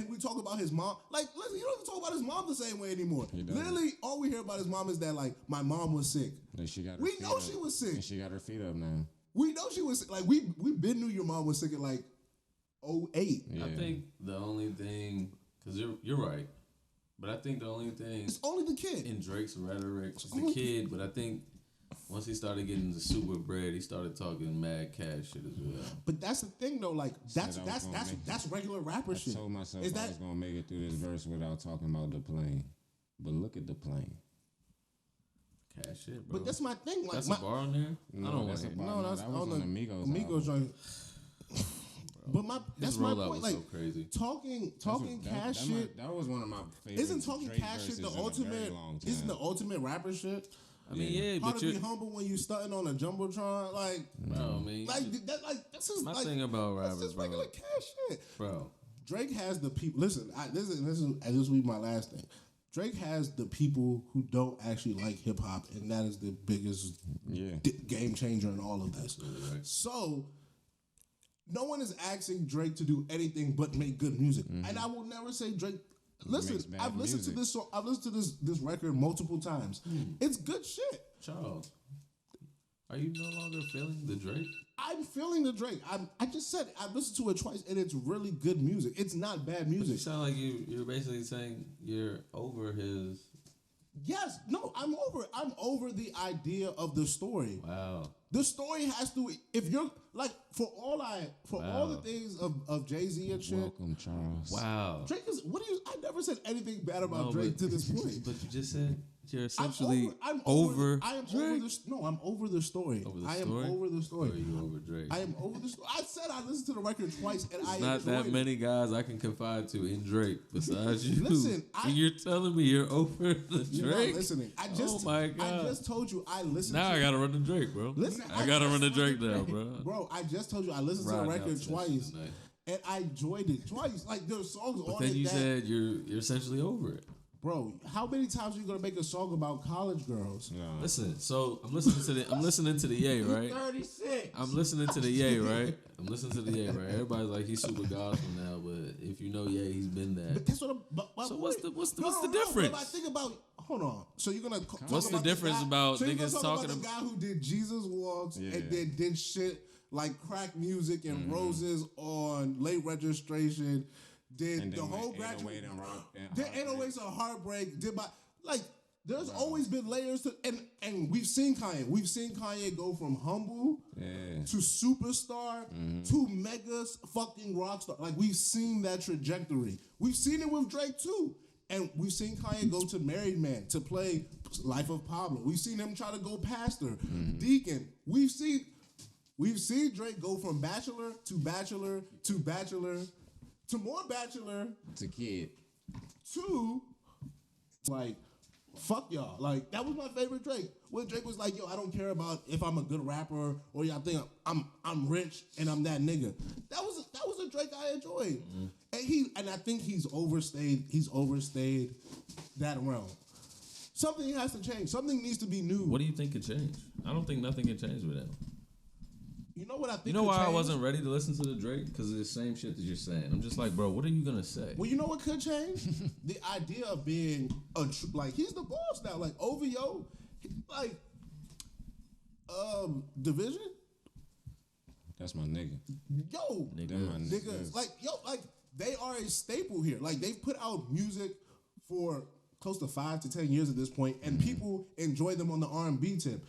we talk about his mom, like listen, you don't even talk about his mom the same way anymore. Literally, all we hear about his mom is that like my mom was sick. Like, she got her We feet know up. she was sick. And she got her feet up now. We know she was sick. Like we been knew your mom was sick at like 08. Yeah. I think the only thing, because you're right, but I think the only thing It's only the kid. in Drake's rhetoric is the kid. But I think once he started getting the super bread, he started talking mad cash shit as well. But that's the thing though. Like that's Said I was gonna make it. that's regular rapper I shit. told myself Is I that was gonna make it through this verse without talking about the plane. But look at the plane. Cash shit, bro. but that's my thing. Like That's my, a bar on there. No, I don't that's want a to. bar. no, No, that's that was on the Migos Migos album. joint. But that's His my rollout point. was Like so crazy. talking cash that shit. That was one of my favorite. Isn't talking Drake cash shit verses the in a very ultimate? long time. Isn't the ultimate rapper shit? I mean, yeah, How but to be you, humble when you stunting on a jumbotron? Like, bro. I mean, this is my like thing about that's rappers, just bro. regular cash shit. Bro, Drake has the people. Listen, this will be my last thing. Drake has the people who don't actually like hip hop, and that is the biggest game changer in all of this. right. So, no one is asking Drake to do anything but make good music, and I will never say Drake. Listen, Makes bad I've listened to music. this song. I've listened to this record multiple times. It's good shit. Charles, are you no longer feeling the Drake? I'm feeling the Drake. I just said I've listened to it twice, and it's really good music. It's not bad You music. sound like you're basically saying you're over his. Yes, no, I'm over it. I'm over the idea of the story. Wow. The story has to. If you're like, for all the things of Jay-Z and shit, Welcome, Charles. Wow. Drake is. What do you? I never said anything bad about No, Drake but- to this point. But you just said you're I'm essentially I'm over. I am Drake. over this. No, I'm over the story. Over the I am story? over the Or story. are you over Drake? I am over the story. I said I listened to the record twice, and I There's not that enjoyed many guys I can confide to in Drake besides you. Listen, and you're telling me you're over the You're not Drake? listening. I just, Oh my God. I just told you I listened. Now to I gotta run to Drake, bro. Listen, I gotta just run to listened Drake now, bro. Bro, I just told you I listened to Riding the out record to twice, tonight. and I enjoyed it twice. Like there's songs But on then it you that, said you're essentially over it. bro, how many times are you gonna make a song about college girls? No. Listen, so I'm listening to the Ye, right? 36. I'm listening to the Ye, right? I'm listening to the Ye, right? Everybody's like he's super gospel now, but if you know Ye, he's been that. But that's what I'm. But So what's the no, difference? But I think about. Hold on. So you're gonna. talk What's the about difference guy, about so you're gonna niggas talk talking about the guy who did Jesus Walks Yeah. and then did shit like crack music and roses on late registration. Did And the then whole went 808 graduate? and rock and Did heartbreak. 808s a heartbreak? Did my like? There's always been layers to, and we've seen Kanye. We've seen Kanye go from humble to superstar to mega fucking rock star. Like we've seen that trajectory. We've seen it with Drake too. And we've seen Kanye go to Married Man to play Life of Pablo. We've seen him try to go pastor, deacon. We've seen Drake go from bachelor to bachelor to bachelor to more bachelor It's a kid. to like fuck y'all. Like that was my favorite Drake. When Drake was like, yo, I don't care about if I'm a good rapper or y'all think I'm rich and I'm that nigga. That was a Drake I enjoyed. And I think he's overstayed that realm. Something has to change. Something needs to be new. What do you think could change? I don't think nothing can change with him. You know what I think? You know could why I change? wasn't ready to listen to the Drake? Because of the same shit that you're saying. I'm just like, bro, what are you gonna say? Well, you know what could change? The idea of being like he's the boss now. Like OVO, like Division. That's my nigga. Yo, Them my niggas, like they are a staple here. Like they've put out music for close to 5 to 10 years at this point, and people enjoy them on the R&B tip.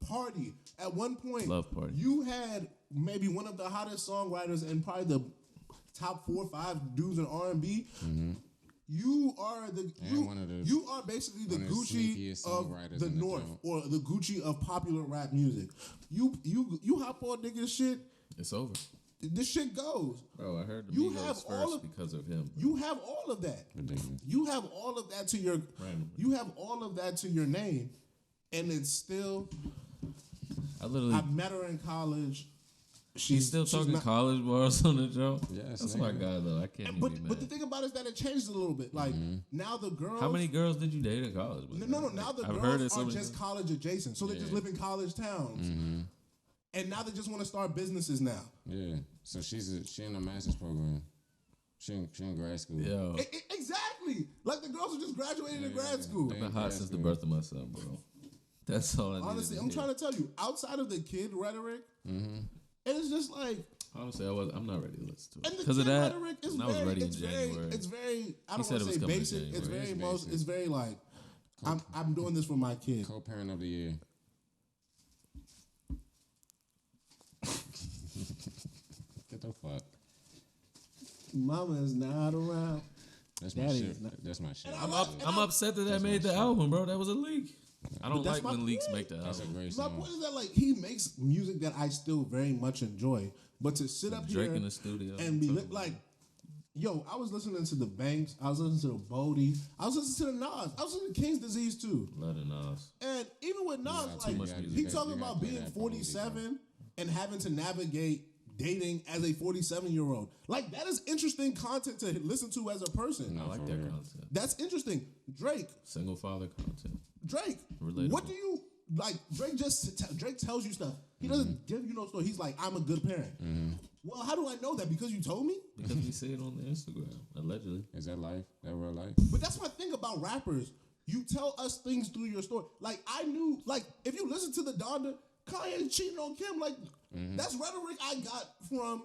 Party at one point, Love Party. You had maybe one of the hottest songwriters and probably the top 4 or 5 dudes in R&B. You are you are basically the one of the Gucci sneakiest of songwriters the in the North joint. or the Gucci of popular rap music. You hop on niggas shit. It's over. This shit goes. Bro, I heard the You have Migos all first of- because of him. You have all of that. Ridiculous. You have all of that to your. Randomly. You have all of that to your name, and it's still. I literally. I met her in college. She's still talking not- college bars on the joke. Yes, That's nigga. my guy though. I can't even be mad. But the thing about it is that it changed a little bit. Like now the girls. How many girls did you date in college? No. Now the I've heard it girls so are many just times. college adjacent, so they just live in college towns. And now they just want to start businesses now. Yeah. So she in a master's program. She in grad school. Yo, Exactly. Like the girls are just graduating in grad school. I've been hot since the birth of my son, bro. That's all I need. Honestly, I'm trying to tell you, outside of the kid rhetoric, it's just like. Honestly, I'm not ready to listen to it And the because of kid that. rhetoric is And I was very, ready in it's January. very, it's very. I He don't said want it to was say coming in basic. It's January. very It's most. basic. It's very like. I'm doing this for my kid. Co-parent of the year. Get the fuck. Mama is not around. That's my Daddy shit. is not- That's my shit. I'm upset that made the album, bro. That was a leak. I don't that's like my when leaks point. make the That's a album. great My song. point is that like he makes music that I still very much enjoy, but to sit up Drake here in the studio and be like, yo, I was listening to the Banks, I was listening to the Bodie, I was listening to the Nas, I was listening to King's Disease too. Love the Nas. And even with Nas, got like too much music. he You talking gotta about play being that 47 and having to navigate dating as a 47-year-old. Like that is interesting content to listen to as a person. I like for that real. content. That's interesting. Drake, Single father content. Relatable. What do you like? Drake tells you stuff. He doesn't give you no story. He's like, I'm a good parent. Well, how do I know that? Because you told me. Because we see it on the Instagram, allegedly. Is that life? That real life? But that's my thing about rappers. You tell us things through your story. Like I knew. Like if you listen to the Donda, Kanye cheating on Kim. Like that's rhetoric I got from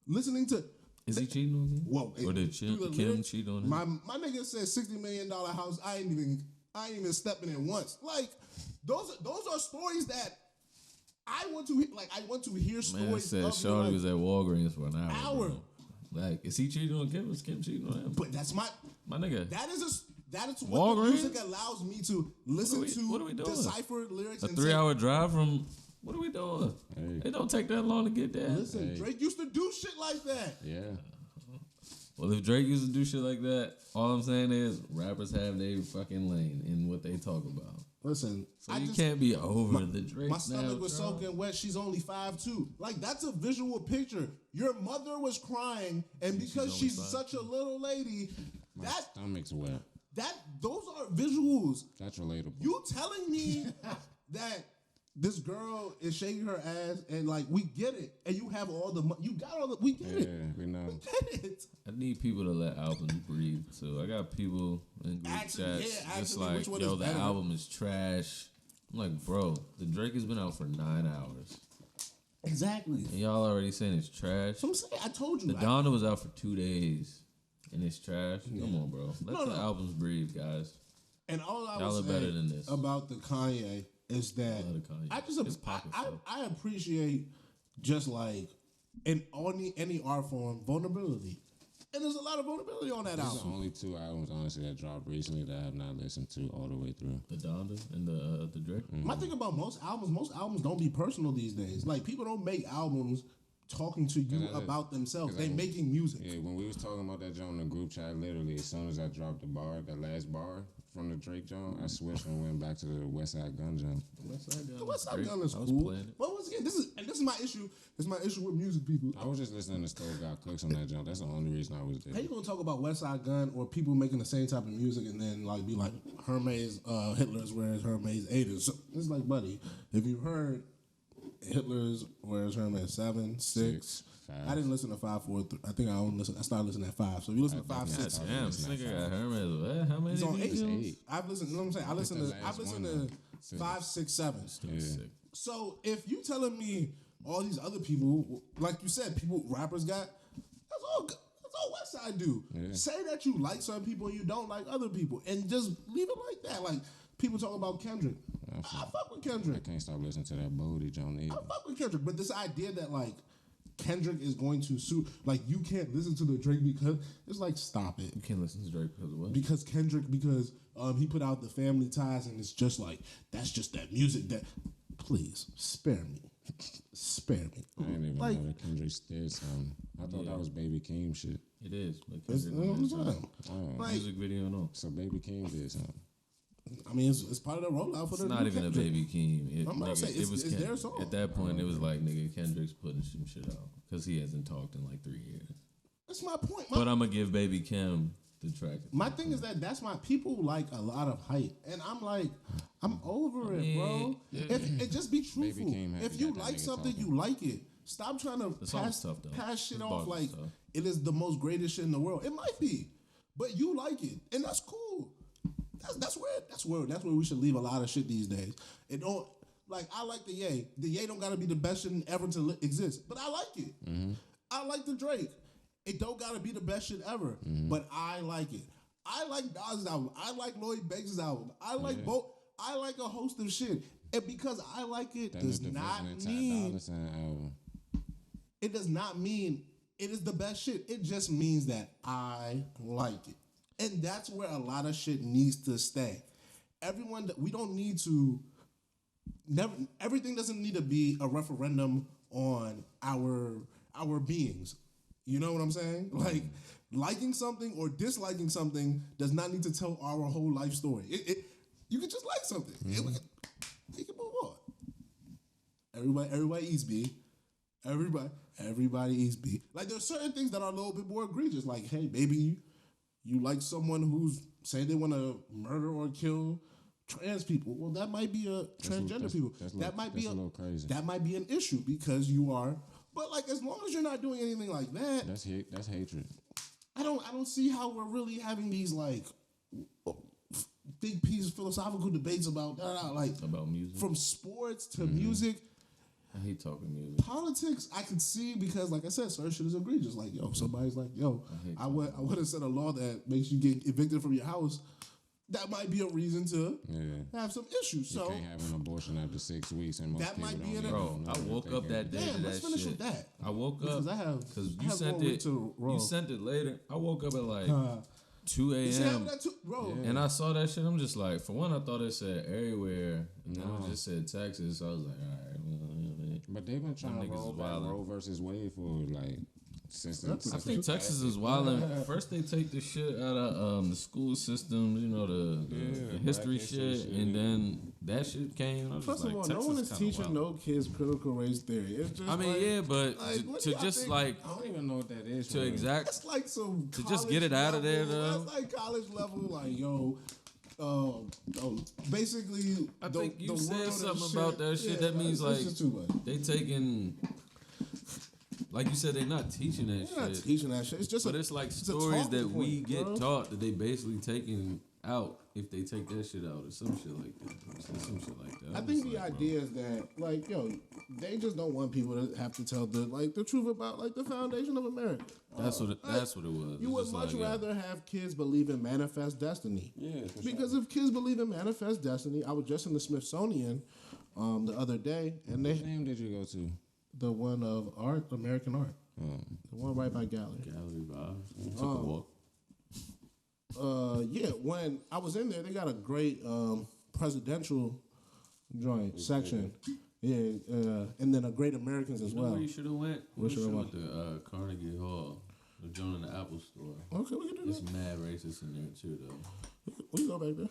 listening to. Is he cheating on him? Whoa, Or did through the Kim lyrics, cheat on him? My nigga said $60 million house. I ain't even stepping in once. Like those are stories that I want to hear Man stories. said of Shorty like, was at Walgreens for an hour. Hour. Bro. Like, is he cheating on Kim? Is Kim cheating on him? But that's my nigga. that is what Walgreens? the music allows me to listen What are we doing? decipher lyrics. A and 3-hour drive from. What are we doing? Hey. It don't take that long to get there. Listen, Drake used to do shit like that. Yeah. Well, if Drake used to do shit like that, all I'm saying is rappers have their fucking lane in what they talk about. Listen, So you can't be over the Drake. My stomach was bro. soaking wet. She's only 5'2". Like, that's a visual picture. Your mother was crying, and because she's such a little lady, My stomach's wet. those are visuals. That's relatable. You telling me that this girl is shaking her ass, and like, we get it, and you have all the you got all the, we get it. Yeah, we know. We get it. I need people to let albums breathe too. I got people in group Actually, chats yeah, just actually, like, which one yo, is the better? album is trash. I'm like, bro, the Drake has been out for 9 hours. Exactly. And y'all already saying it's trash. So I'm saying, I told you. The Donda was out for 2 days and it's trash. Come on, bro. Let the albums breathe, guys. And all I Y'all was are better than saying this. about the Kanye is that I love the Kanye. I His just pockets, though. I appreciate just like in any art form vulnerability, and there's a lot of vulnerability on that These are album. only 2 albums, honestly, that dropped recently that I have not listened to all the way through. The Donda and the Drake. My thing about most albums don't be personal these days. Like, people don't make albums talking to you about themselves. They making music. Yeah, when we was talking about that joint in the group chat, literally, as soon as I dropped the last bar from the Drake joint, I switched and went back to the West Side Gun joint. The West Side Gun is I was cool. playing it. But once again, this is my issue. This is my issue with music people. I was just listening to Stove Got Cooks on that joint. That's the only reason I was there. How you gonna talk about West Side Gun or people making the same type of music and then like be like Hermes, Hitler's wears Hermes 8s? It's like, buddy, if you heard Hitler's wears Hermes 7, 6. 5. I didn't listen to 5, 4, 3. I think I only listen. I started listening at 5. So if you listen to 5, 6. Damn, this nigga got Hermes. What? How many? It's on did he 8. do? I've listened. You know what I'm saying? I've listened to 5, 6, 7. Yeah. So if you telling me all these other people, like you said, rappers got, that's all West Side do. Yeah. Say that you like some people and you don't like other people, and just leave it like that. Like, people talk about Kendrick. I fuck with I Kendrick. can't stop listening to that Bodie joint either. I fuck with Kendrick, but this idea that like Kendrick is going to sue, like, you can't listen to the Drake because it's like, stop it. You can't listen to Drake because of what? Because Kendrick, he put out the Family Ties, and it's just like, that's just that music that, please, spare me. Spare me. I didn't even Like, know that Kendrick did something. I thought that was Baby Keem shit. It is. But it's, Kendrick you know what I'm did something. saying? Oh, Like, Music video, no. so Baby Keem did something. I mean, it's part of the rollout for It's the not new even Kendrick. a Baby Keem. I'm about to say, it's their song. At that point, it was like, nigga, Kendrick's putting some shit out because he hasn't talked in like 3 years. That's my point. But I'm gonna give Baby Kim the track. My thing is that's my people like a lot of hype, and I'm like, I'm over it, bro. If just be truthful. Keem had If to you got that like nigga something, talking. you like it. Stop trying to The song's tough, though. pass shit The off bars like is tough. it is the most greatest shit in the world. It might be, but you like it, and that's cool. That's where we should leave a lot of shit these days. It don't, like, I like the Ye. The Ye don't gotta be the best shit ever to exist, but I like it. I like the Drake. It don't gotta be the best shit ever, but I like it. I like Nas' album. I like Lloyd Banks' album. I like both. I like a host of shit, and because I like it does not mean it does not mean it is the best shit. It just means that I like it. And that's where a lot of shit needs to stay. We don't need to, everything doesn't need to be a referendum on our beings. You know what I'm saying? Like, liking something or disliking something does not need to tell our whole life story. You can just like something. And we can move on. Everybody eats B. Everybody eats B. Like, there's certain things that are a little bit more egregious. Like, hey, baby, you like someone who's saying they want to murder or kill trans people. Well, that might be a transgender people. That might be a little crazy. That might be an issue because you are. But like, as long as you're not doing anything like that, That's hatred. I don't see how we're really having these like big piece philosophical debates about About music. from sports to music. I hate talking music. Politics, I could see because, like I said, certain shit is egregious. Like, yo, somebody's like, yo, I would have set a law that makes you get evicted from your house. That might be a reason to have some issues. You So can't have an abortion after 6 weeks, and most That people might be don't an- even Bro, know I that woke they up can. that day Damn, to let's that finish shit. with that. I woke up Because I have you one sent week it. to roll. You sent it later. I woke up at like 2 You see how a.m. that too, bro? And I saw that shit. I'm just like, for one, I thought it said everywhere, and then it just said Texas. So I was like, all right. Well, But they've been trying to niggas roll is back wildin'. Roe versus Wade for like since I think Texas is wilding. First, they take the shit out of the school system, you know, the history shit, and then that shit came. I was First just of like, all, no Texas one is kinda teaching wild. no kids critical race theory. It's just I mean, like, yeah, but what to do y'all just think? like I don't even know what that is. to exact. That's like some To just get it out of there, level- though. That's like college level, like basically. I think you the said world something is about that shit. That means it's like just too much. they taking, like you said, they not teaching that They're not shit. teaching that shit. It's just But a, it's like it's a stories talking that we point, get bro. taught that they basically taking out if they take that shit out or some shit like that. Some shit like that. I I'm think just the like, idea is that, like, they just don't want people to have to tell the truth about like the foundation of America. That's what it was. You It's would just much like, rather have kids believe in manifest destiny. Yeah, for Because if kids believe in manifest destiny, I was just in the Smithsonian the other day, and Which name did you go to? the one of art, American art, the one right by gallery. Gallery vibes. Took a walk. Yeah, when I was in there, they got a great presidential joint section. Yeah, and then a great Americans as You know well. where you should have went? Where You should I should went? have went to Carnegie Hall. The joint in the Apple Store. Okay, we can do There's that. mad racist in there too, though. We can go back there.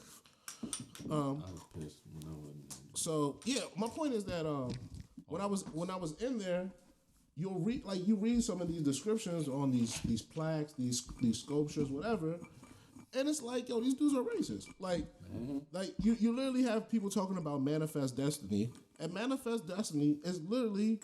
I was pissed when I wasn't. So yeah, my point is that when I was in there, you read some of these descriptions on these plaques, these sculptures, whatever, and it's like, yo, these dudes are racist. Like you literally have people talking about manifest destiny, and manifest destiny is literally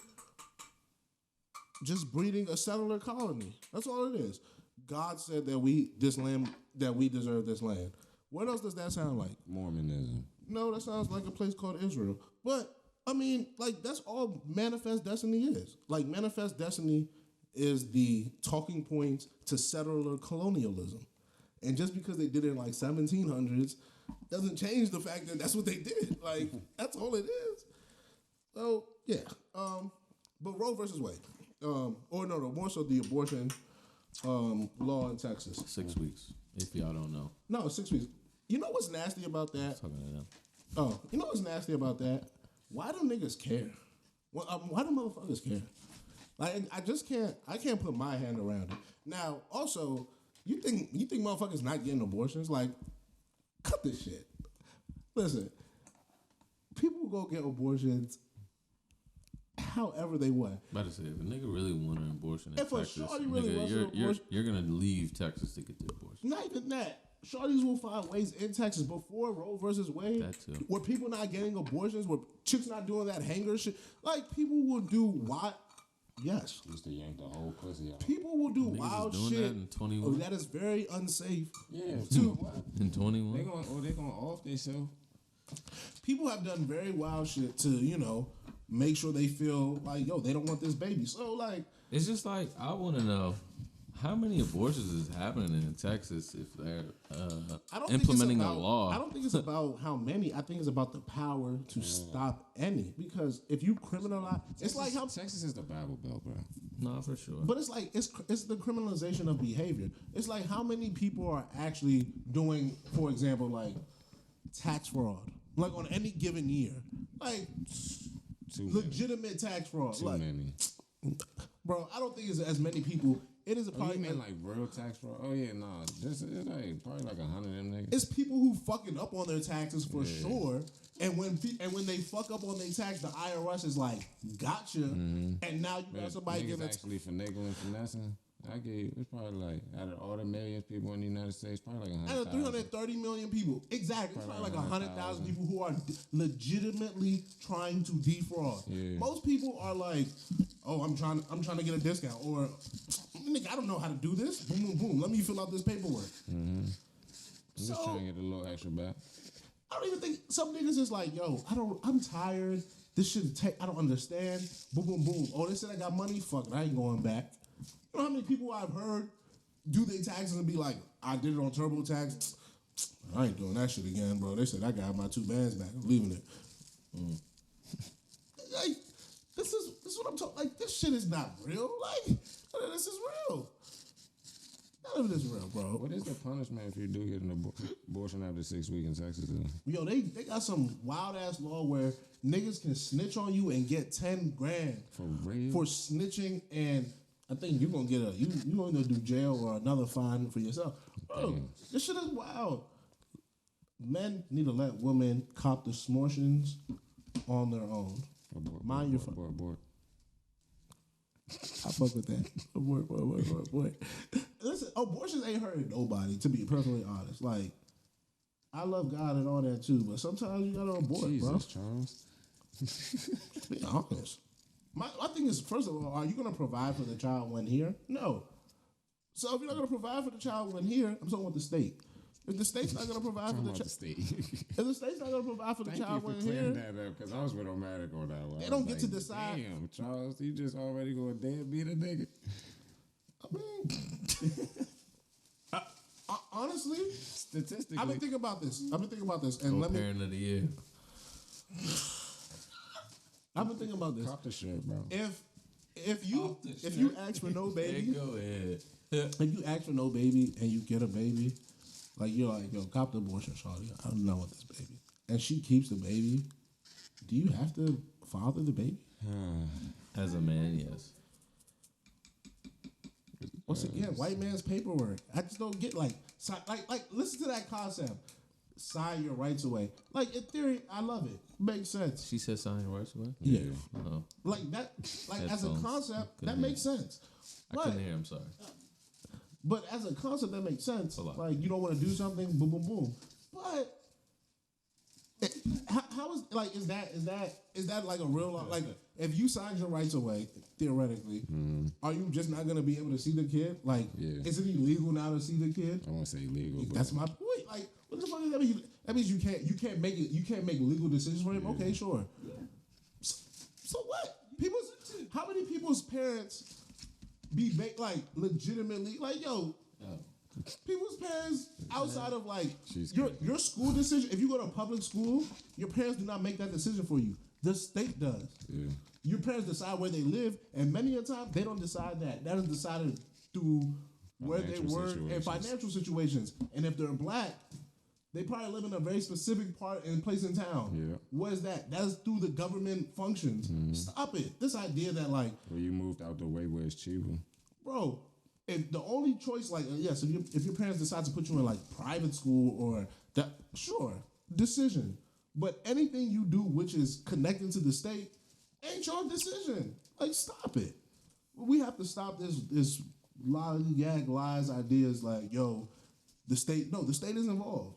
just breeding a settler colony. That's all it is. God said that we deserve this land. What else does that sound like? Mormonism. No, that sounds like a place called Israel. But I mean, like, that's all manifest destiny is. Like, manifest destiny is the talking point to settler colonialism. And just because they did it in like 1700s doesn't change the fact that that's what they did. Like, that's all it is. So yeah. But Roe versus Wade. More so the abortion law in Texas. 6 weeks, if y'all don't know. No, 6 weeks. You know what's nasty about that? Talking to them. Oh, you know what's nasty about that? Why do niggas care? Well, why do motherfuckers care? Like, I can't put my hand around it. Now, also, you think motherfuckers not getting abortions? Like, cut this shit. Listen, people go get abortions however they want. About to say, if a nigga really want an abortion in If a Texas, shorty really wants an abortion- you're gonna leave Texas to get the abortion. Not even that. Shorties will find ways in Texas before Roe versus Wade, That too. where people not getting abortions, where chicks not doing that hanger shit. Like, people will do what? Yes. Used to yank the whole pussy out. People will do Niggas is wild doing shit. that in 21? That is very unsafe. Yeah, To- what? In 21, They gonna off themselves. People have done very wild shit to, make sure they feel like, yo, they don't want this baby. So, like, it's just like I want to know how many abortions is happening in Texas if they're I don't implementing think it's a about, law. I don't think it's about how many. I think it's about the power to stop any. Because if you criminalize, it's like how. Texas is the Bible Belt, bro. No, for sure. But it's like it's the criminalization of behavior. It's like how many people are actually doing, for example, like tax fraud, like on any given year, like Too many. legitimate tax fraud. Too Like, many. bro, I don't think it's as many people. It is a Oh, probably you mean like real tax fraud? Oh yeah, nah. It's like probably like 100 of them niggas. it's people who fucking up on their taxes for sure. And when they fuck up on their tax, the IRS is like, gotcha. And now you got somebody niggas giving actually finagling, finessing. It's probably like out of all the millions of people in the United States, probably like out of 100,000. 330 million people, exactly. It's probably like 100,000 100,000 people who are legitimately trying to defraud. Yeah. Most people are like, "Oh, I'm trying to get a discount," or "Nigga, I don't know how to do this." Boom, boom, boom. Let me fill out this paperwork. I'm just So- trying to get a little extra back. I don't even think some niggas is like, "Yo, I'm tired. This shit I don't understand." Boom, boom, boom. Oh, they said I got money. Fuck it, I ain't going back. You know how many people I've heard do their taxes and be like, "I did it on TurboTax. I ain't doing that shit again, bro." They said I got my 2 bands back. I'm leaving it. Like, this is what I'm talking. Like, this shit is not real. Like, none of this is real. None of this is real, bro. What is the punishment if you do get an abortion after 6 weeks in Texas? Though? Yo, they got some wild ass law where niggas can snitch on you and get 10 grand For real? for snitching and I think you're gonna get you're gonna do jail or another fine for yourself. Bro, this shit is wild. Men need to let women cop the smortions on their own. Mind your abort. I fuck with that. Abort. Listen, abortions ain't hurting nobody, to be perfectly honest. Like, I love God and all that too, but sometimes you gotta abort, Jesus, bro. Charles. Be honest. My thing is, first of all, are you gonna provide for the child when here? No. So if you're not gonna provide for the child when here, I'm talking about the state. If the state's not gonna provide for the child, state. if the state's not gonna provide for the Thank you child for when clearing here, that up, because I was with Omatic on that one. They I don't was get to decide. Damn, Charles, you just already going deadbeat a nigga. I mean, honestly, Statistically, I've been thinking about this, and let me. Parent of the year. I've been thinking about this. cop the shit, bro. If you ask for no baby, Go ahead. if you ask for no baby and you get a baby, like you're like, yo, cop the abortion, shawty. I don't know what this baby, and she keeps the baby. Do you have to father the baby? As a man, yes. Once again, white man's paperwork. I just don't get like listen to that concept. Sign your rights away. Like in theory, I love it. Makes sense. She said sign your rights away? Yeah. Oh, Like that. Like as a Headphones. concept, Couldn't that hear. makes sense. I But, couldn't hear him, sorry. but as a concept, that makes sense. A lot. Like you don't want to do something, boom, boom, boom. But how is like is that like a real like if you sign your rights away theoretically, are you just not gonna be able to see the kid? Like, is it illegal now to see the kid? I won't say illegal, but That's my point. Like, what the fuck does that mean? That means you can't make legal decisions for him. Okay, sure. So what? How many people's parents be like legitimately like yo? People's parents outside of like your school decision. If you go to a public school, your parents do not make that decision for you. The state does. Yeah. Your parents decide where they live, and many a time they don't decide that. That is decided through where they Financial work and situations. financial situations. And if they're black, they probably live in a very specific part and place in town. Yeah. What is that? That's through the government functions. Stop it. This idea that like, Or you moved out the way where it's cheaper. bro, if the only choice, like, yes, if your parents decide to put you in like private school or that, sure, decision. But anything you do which is connecting to the state ain't your decision. Like, stop it. We have to stop this lollygag lies ideas like, yo, the state is involved.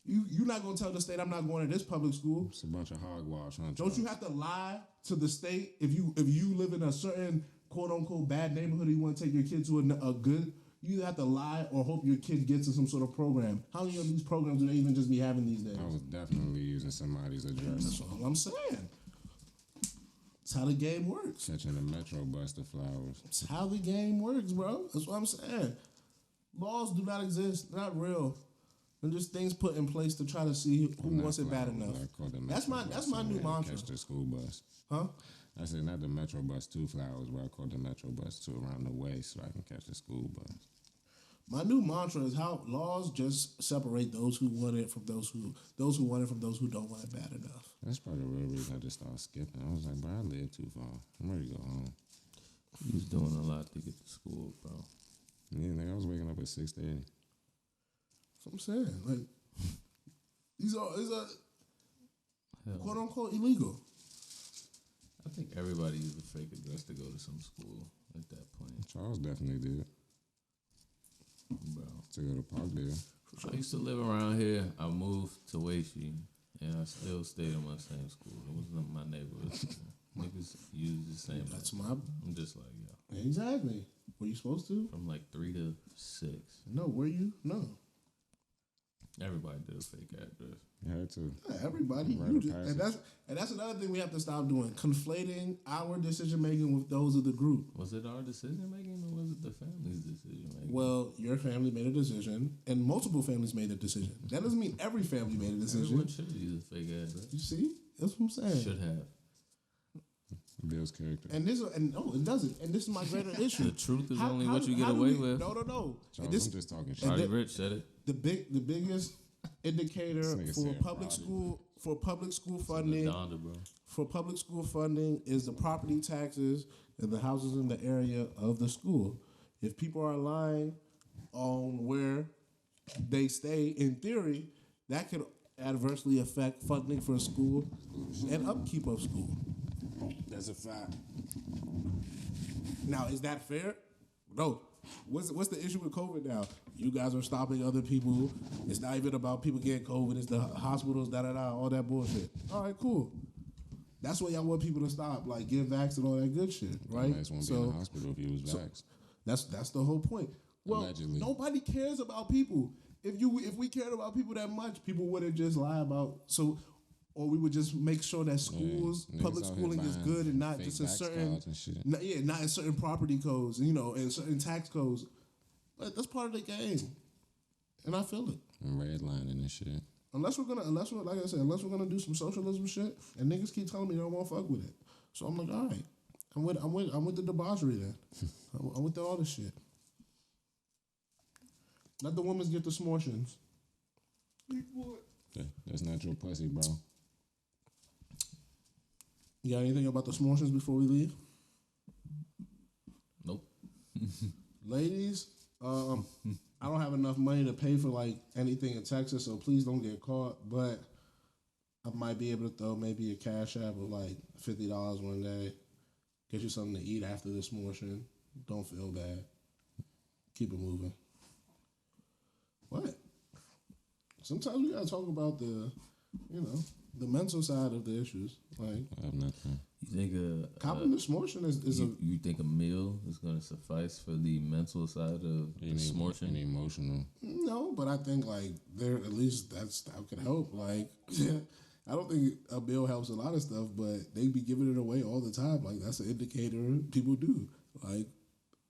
You're not gonna tell the state I'm not going to this public school. It's a bunch of hogwash, huh? Don't you have to lie to the state if you live in a certain quote unquote bad neighborhood and you want to take your kid to a good? You either have to lie or hope your kid gets in some sort of program. How many of these programs do they even just be having these days? I was definitely using somebody's address. That's all I'm saying. It's how the game works. Catching the metro bus to Flowers. It's how the game works, bro. That's what I'm saying. Laws do not exist. They're not real. They're just things put in place to try to see who wants it bad enough. That's my new mantra. Catch the school bus. Huh? I said not the metro bus to Flowers, but I called the metro bus to around the way so I can catch the school bus. My new mantra is how laws just separate those who want it from those who want it from those who don't want it bad enough. That's probably the real reason I just started skipping. I was like, bro, I live too far. I'm ready to go home. He was doing a lot to get to school, bro. Yeah, nigga, I was waking up at 6:30. That's what I'm saying. Like, these are Hell, quote unquote illegal. I think everybody used a fake address to go to some school at that point, Charles definitely did. bro. To go to Parkdale. I used to live around here. I moved to Weishi, and I still stayed in my same school. It wasn't my neighborhood school. Niggas use the same. That's my I'm just like, yo, exactly. Were you supposed to? from like 3 to 6. No. Were you? No. Everybody did a fake address. You had to. Yeah, everybody. Rite You of just, passage. and that's another thing we have to stop doing. Conflating our decision making with those of the group. Was it our decision making or was it the family's decision making? Well, your family made a decision, and multiple families made a decision. That doesn't mean every family made a decision. Everyone should have used a fake address. You see? That's what I'm saying. Should have. Bill's character. And no, it doesn't. And this is my greater issue. The truth is How- only how- what you get how do away we- with. No. Charles, And this, I'm just talking shit. and Charlie the- Rich said it. the biggest indicator This nigga for said public Roddy. school for public school funding. Donda, bro. For public school funding is the property taxes and the houses in the area of the school. If people are lying on where they stay, in theory, that could adversely affect funding for school and upkeep of school. That's a fact. Now, is that fair? No. What's the issue with COVID now? You guys are stopping other people. It's not even about people getting COVID. It's the hospitals, all that bullshit. All right, cool. That's what y'all want people to stop, like get vaxxed and all that good shit, right? Nice won't be in the hospital if he was vaxxed. That's the whole point. Well, Allegedly. nobody cares about people. If we cared about people that much, people wouldn't just lie about or we would just make sure that schools, niggas public out here schooling is buying good and not fake just in vax certain, cards and shit. not in certain property codes, and certain tax codes. But that's part of the game, and I feel it. And redlining and shit. Unless we're like I said, unless we're gonna do some socialism shit, and niggas keep telling me they don't want to fuck with it. So I'm like, all right, I'm with the debauchery then. I'm with all this shit. Let the women get the smortions. That's not your pussy, bro. You got anything about the smortions before we leave? Nope. Ladies, I don't have enough money to pay for like anything in Texas, so please don't get caught. But I might be able to throw maybe a cash app of like $50 one day. Get you something to eat after this morning. Don't feel bad. Keep it moving. What? Sometimes we gotta talk about the mental side of the issues. Like, I have nothing. You think copping the smortion is you think a meal is going to suffice for the mental side of the smortion? And emotional. no, but I think like there at least that could help. Like, I don't think a meal helps a lot of stuff, but they be giving it away all the time. Like that's an indicator people do. Like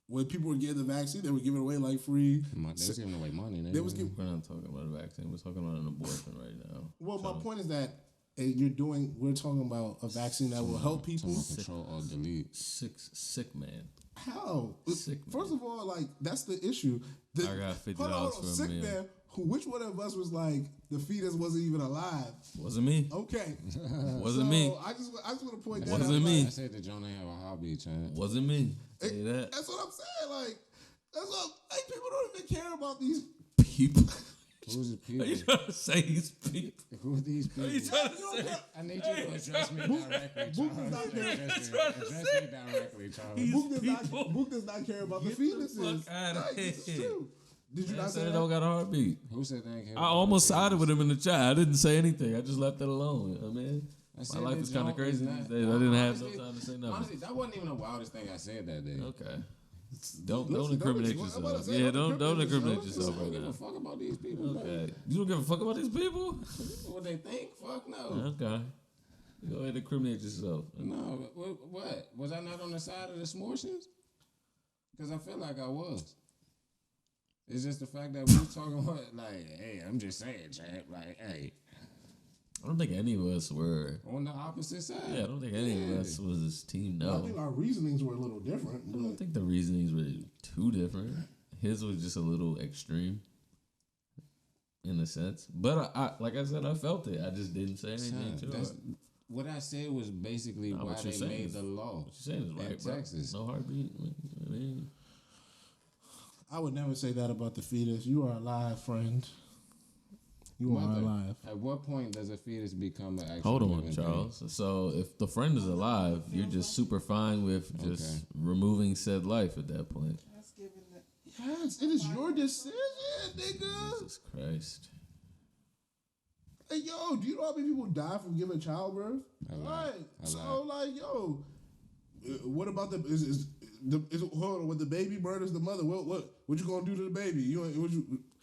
when people were getting the vaccine, they were giving away like free. They was giving away money. They was giving. We're not talking about a vaccine. We're talking about an abortion right now. Well, my point is that we're talking about a vaccine that will help people. Control or delete. Sick man. How? Sick man. First of all, like that's the issue. I got $50 for a sick meal. man. Which one of us was like the fetus wasn't even alive? Wasn't me. Okay, Wasn't me. I just want to point that Wasn't out. me. I said that John ain't have a hobby, Chad. Wasn't me. Say that. That's what I'm saying. Like that's what like people don't even care about these. People. Who's the Are people? you trying to say these people? Who are these people? Are you trying to say? I need you to address me directly, Charles. Address me directly, Charles. Book does not care about the fetuses. fuck outta Like, this is here. true. Did you I not say said it that? don't got a heartbeat. Who said they ain't care? I almost sided with him in the chat. I didn't say anything. I just left it alone. I mean, I my said life that is kind of John crazy is these not- days. I didn't have no honestly- time to say nothing. Honestly, that wasn't even the wildest thing I said that day. Okay. Don't Listen, incriminate I'm about to yourself. say, Yeah, don't don't incriminate incriminate yourself. yourself I don't right give a now. fuck about these people, bro. Okay. You don't give a fuck about these people? What they think? Fuck no. Okay. Go ahead and incriminate yourself. No, what? Was I not on the side of the smortions? Because I feel like I was. It's just the fact that we talking about, like, hey, I'm just saying, champ, like, hey, I don't think any of us were. on the opposite side. Yeah, I don't think any of us was this team. I No. think our reasonings were a little different. I don't But think the reasonings were too different. His was just a little extreme, in a sense. But I like I said, I felt it. I just didn't say anything to it. What I said was basically Nah, why what you're they saying made is- the law. What you're saying is right, in bro. Texas. No heartbeat. I mean, I would never say that about the fetus. You are alive, friend. You are Mother, alive. At what point does a fetus become an actual hold on, living Charles. So if the friend is alive, you're just super fine with just removing said life at that point. That's given the Yes, it is your decision, nigga. Jesus Christ. Hey, yo, do you know how many people die from giving childbirth? A lot. Right. A So, lot. like, yo, what about hold on, when the baby murders the mother, what you gonna do to the baby?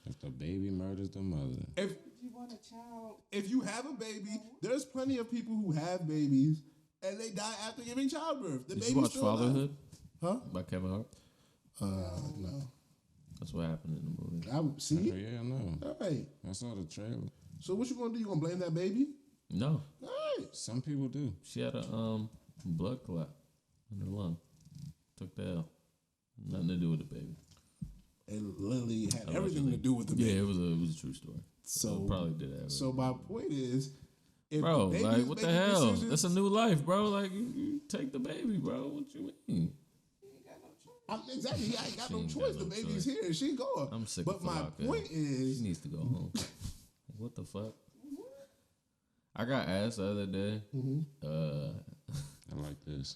If the baby murders the mother. If you want a child, if you have a baby, there's plenty of people who have babies and they die after giving childbirth. The Did baby's you watch still alive. Fatherhood Huh? by Kevin Hart? No. That's what happened in the movie. See? Yeah, I know. All right. I saw the trailer. So what you gonna do? You gonna blame that baby? No, All right. Some people do. she had a blood clot in her lung. Took the L. Nothing to do with the baby. It literally had everything to do with the Yeah, baby. it was a true story. So It probably did have. So my point is, If Bro, the baby like is what the making hell? decisions- That's a new life, bro. Like you take the baby, bro. What you mean? Exactly. He ain't got She no ain't got choice. no The baby's choice. here. She going. I'm sick But of my Falaka. point She is, needs to go home. What the fuck? I got asked the other day. I like this.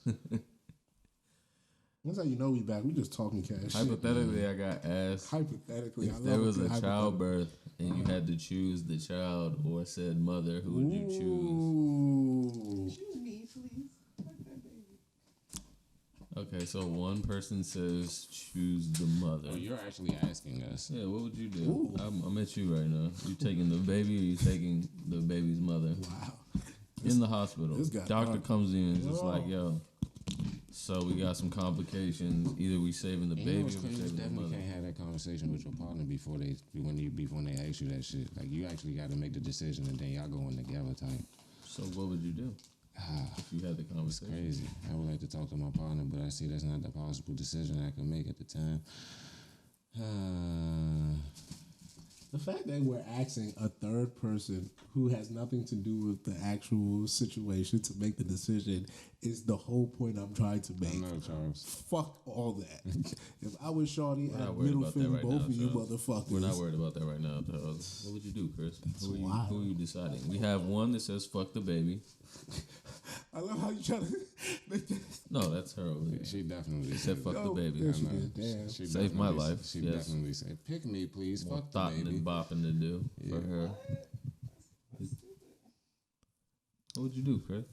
that's how you know we back. We just talking cash. shit. Hypothetically, I got asked Hypothetically, I if there love was good a hypothetical. childbirth and you had to choose the child or said mother, who would you choose? Ooh. Choose me, please. Fuck that baby. Okay, so one person says choose the mother. Oh, you're actually asking us. Yeah, what would you do? Ooh. I'm at you right now. You taking the baby or you taking the baby's mother? Wow. In the hospital. this got Doctor dark. comes in and is just like, yo, so we got some complications. Either we saving the You baby know or what's we crazy? You saving the definitely mother. can't have that conversation with your partner before they ask you that shit. Like you actually got to make the decision and then y'all go in together type. So what would you do if you had the conversation? Crazy. I would like to talk to my partner, but I see that's not the possible decision I can make at the time. The fact that we're asking a third person who has nothing to do with the actual situation to make the decision is the whole point I'm trying to make. No, Charles. Fuck all that. If I was Shorty, We're I'd not worried middle about that finger right both now, of you Charles. motherfuckers. We're not worried about that right now, Charles. What would you do, Chris? wild. Who are you deciding? We have one that says fuck the baby. I love how you try to make that. No, that's her over there. She definitely She said fuck the baby. there I she know. did. Damn. She Saved my definitely- life, She yes. definitely said, "Pick me, please. More Fuck the thoughting baby." and bopping to do for her. What would you do, Chris?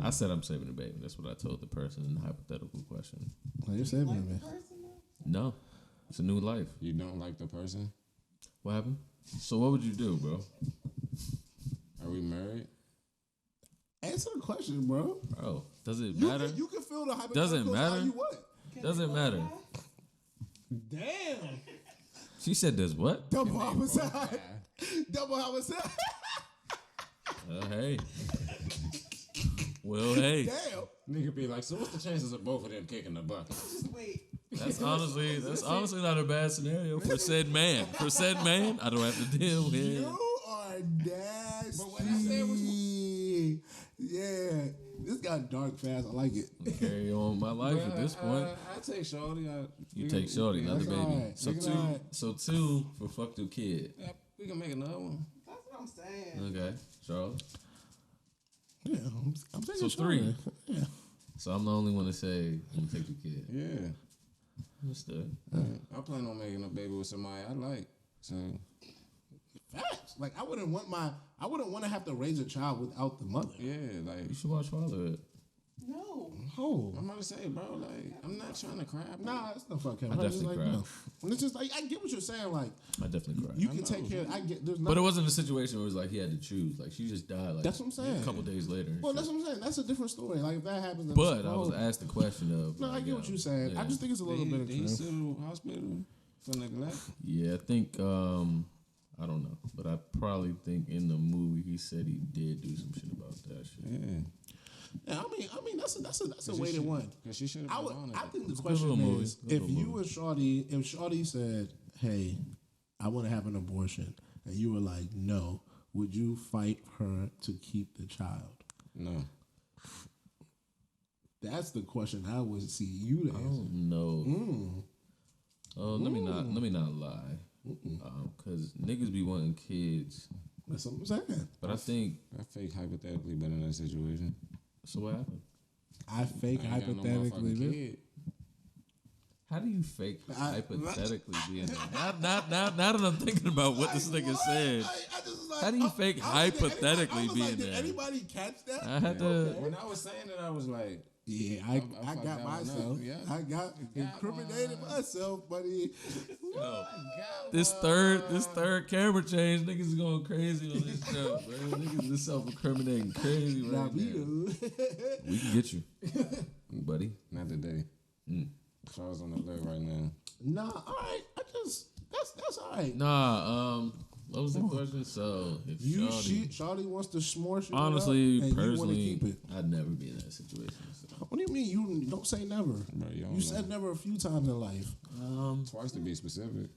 I said I'm saving the baby. That's what I told the person in the hypothetical question. Oh, you're saving it, man. Person, though? No, it's a new life. You don't like the person? What happened? So what would you do, bro? Are we married? Answer the question, bro. Bro, does it You matter? can feel the hypothetical Doesn't how matter. you want. Doesn't matter. Damn. She said, "Does what?" Double homicide. Double homicide. Hey. Well, hey. Damn. Nigga be like, so what's the chances of both of them kicking the bucket? Just wait. That's honestly not a bad scenario for said man. For said man, I don't have to deal with. You are nasty. But what I said was- yeah. This got dark fast. I like it. Carry on my life at this point. I take Shorty. You take Shorty, not the That's baby. alright. So That's two, alright. so two for fuck the kid. Yeah, we can make another one. That's what I'm saying. Okay, Charles. Yeah, I'm So taking three. Shorty. Yeah. So I'm the only one to say I'm gonna take the kid. Yeah. Understood. I plan on making a baby with somebody I like. So Facts. Like I wouldn't want to have to raise a child without the mother. yeah, like You should watch Fatherhood. No. Oh. I'm about to say, bro, like I'm not trying to cry. Bro. Nah, it's not fucking. I definitely cried. It's just like I get what you're saying. Like I definitely cried. you can take care. I get. There's But it not. wasn't a situation where it was like he had to choose. Like she just died. Like That's what I'm saying. A couple days later. and Well, shit. that's what I'm saying. That's a different story. Like if that happens. Then But it's I was wrong. asked the question of. No, I like, get what you're saying. yeah. I just think it's a little bit Did he extreme. sue the hospital for neglect? Yeah, I think I don't know, but I probably think in the movie he said he did do some shit about that shit. Yeah. Yeah, I mean that's a weighted one. Because she should I have would. been on it. I think the a good question little movie. is, Good if little you movie. and Shorty, if Shorty said, "Hey, I want to have an abortion," and you were like, "No," would you fight her to keep the child? Oh. No. That's the question I would see you to I answer. don't know. Mm. Oh, let me not lie. Cause niggas be wanting kids, That's what I'm saying. but I think I fake hypothetically been in that situation. so. What happened? I fake I ain't got no hypothetically. motherfucking bitch. kid. How do you fake hypothetically being there? Not now that I'm thinking about what this nigga said. I just was like, How do you fake hypothetically being Did there? anybody catch that? I had to. When I was saying it, I was like, Yeah, I I fucked got that one up, myself. yeah. I got incriminated myself, buddy. This third camera change, niggas is going crazy on this show, bro. Niggas is self-incriminating crazy Nah, right we now. do. We can get you, buddy. not today. Mm. Charles on the left right now. Nah, all right. That's all right. Nah, what was the question? So, if You Shawty, Shawty wants to smorsh you. honestly, up, and you want to personally, keep it. I'd never be in that situation. So. What do you mean? You don't say never. Bro, you don't You said know. never a few times in life. Twice to be specific.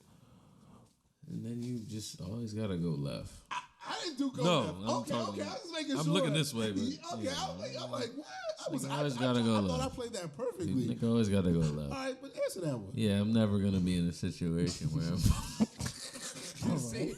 And then you just always gotta go left. I didn't do go No, left. I'm Okay, talking- I was just making I'm sure. looking this way, but, Okay, yeah. I'm like, what? Nigga always gotta go I thought I left. played that perfectly. Nigga always gotta go All left. right, but answer that one. Yeah, I'm never gonna be in a situation where See,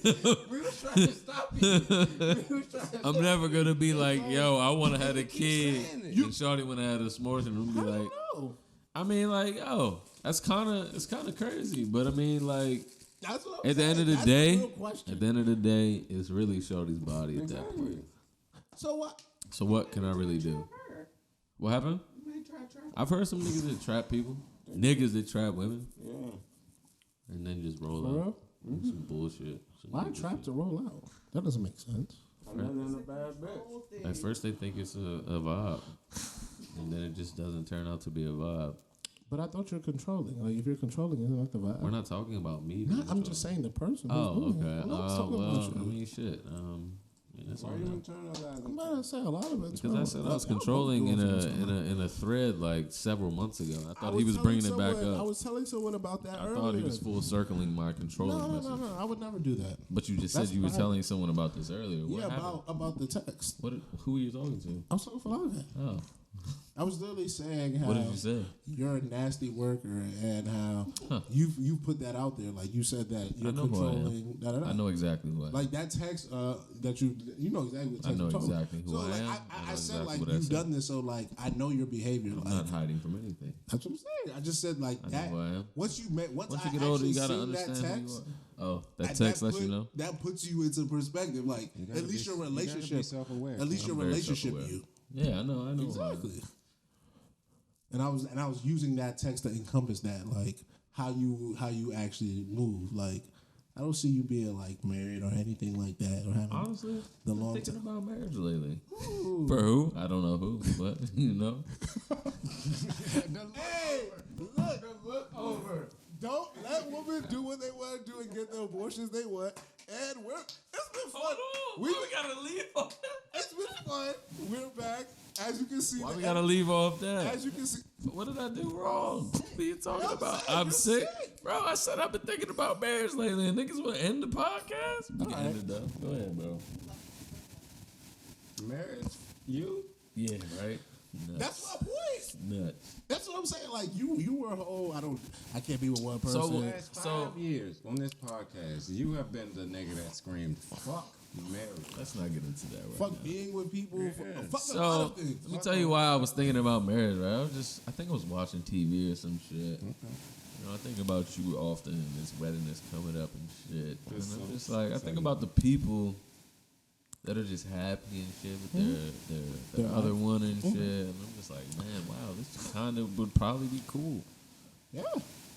we was trying to stop you. We was trying to I'm never gonna be like, yo, I want to have a kid, saying it. and Shorty want to have a s'mores, and be I like, don't know. I mean, like, yo, it's kind of crazy, but I mean, like, That's what I'm at the end of saying. the That's day, real question. at the end of the day, it's really Shorty's body at that point. So what? So what can I really do? What happened? You may try. I've heard some niggas that trap people, niggas that trap women, Yeah. and then just roll For out. real? Some bullshit. Some Why nigga trap shit. to roll out? That doesn't make sense. Nothing a bad bitch. At first, they think it's a vibe, and then it just doesn't turn out to be a vibe. But I thought you're controlling. Like if you're controlling, it's not the vibe. We're not talking about me. No, being I'm just controlled. saying the person. who's Oh, doing it. okay. I'm not talking Well, about I you. mean, shit. Yeah, that's Why all you that. internalizing? I'm about to say a lot of it. Because I said I was controlling in a thread like several months ago. I thought he was bringing it back I up. was telling someone about that I earlier. thought he was full circling my controlling No, message. no. I would never do that. But you just That's said you were fine. telling someone about this earlier. What Yeah, happened? about the text. Who were you talking to? I was talking for long. Oh, I was literally saying how what did you say? you're a nasty worker and how Huh. you put that out there. Like you said that you're know who I am. controlling. Da-da-da. I know exactly what. Like that text that you know exactly what text I know I'm talking about. exactly who so I like, am. I know I said exactly like what I you've said. done this, so like I know your behavior. I'm Like not hiding from anything. that's what I'm saying. I just said like I know that. who I am. Once you met, once Once I you get older, you actually gotta seen that understand who text, you are. Oh, that that text lets you know. That puts you into perspective. Like at least your relationship, self-aware. at least your I'm very relationship, self-aware. you Yeah, I know. who I am. exactly. And I was using that text to encompass that, like how you actually move. Like I don't see you being like married or anything like that or having Honestly, the I'm long thinking time. about marriage lately. Ooh. For who? I don't know who, but you know. Hey, look over. Don't let women do what they want to do and get the abortions they want. And it's been fun. We gotta leave off that. It's been fun. We're back. As you can see, Why we gotta leave off that? As you can see, What did I do wrong? What are you talking I'm about? saying, I'm you're sick. sick. Bro, I said I've been thinking about marriage lately, and niggas want to end the podcast? We can All right. end it though. Go ahead, bro. Marriage? You? Yeah, right? Nuts. that's my point. Nuts. That's what I'm saying. Like you were whole. I can't be with one person. So, Last 5 years on this podcast, you have been the nigga that screamed, fuck marriage. Let's not get into that right fuck now. being with people. Fuck a lot So of things. let me tell you why I was thinking about marriage. Right? I think I was watching TV or some shit. You know, I think about you often, and this wedding that's coming up and shit. And I'm just like, I think about the people that are just happy and shit with their Their other one and shit. And I'm just like, man, wow, this kind of would probably be cool. Yeah.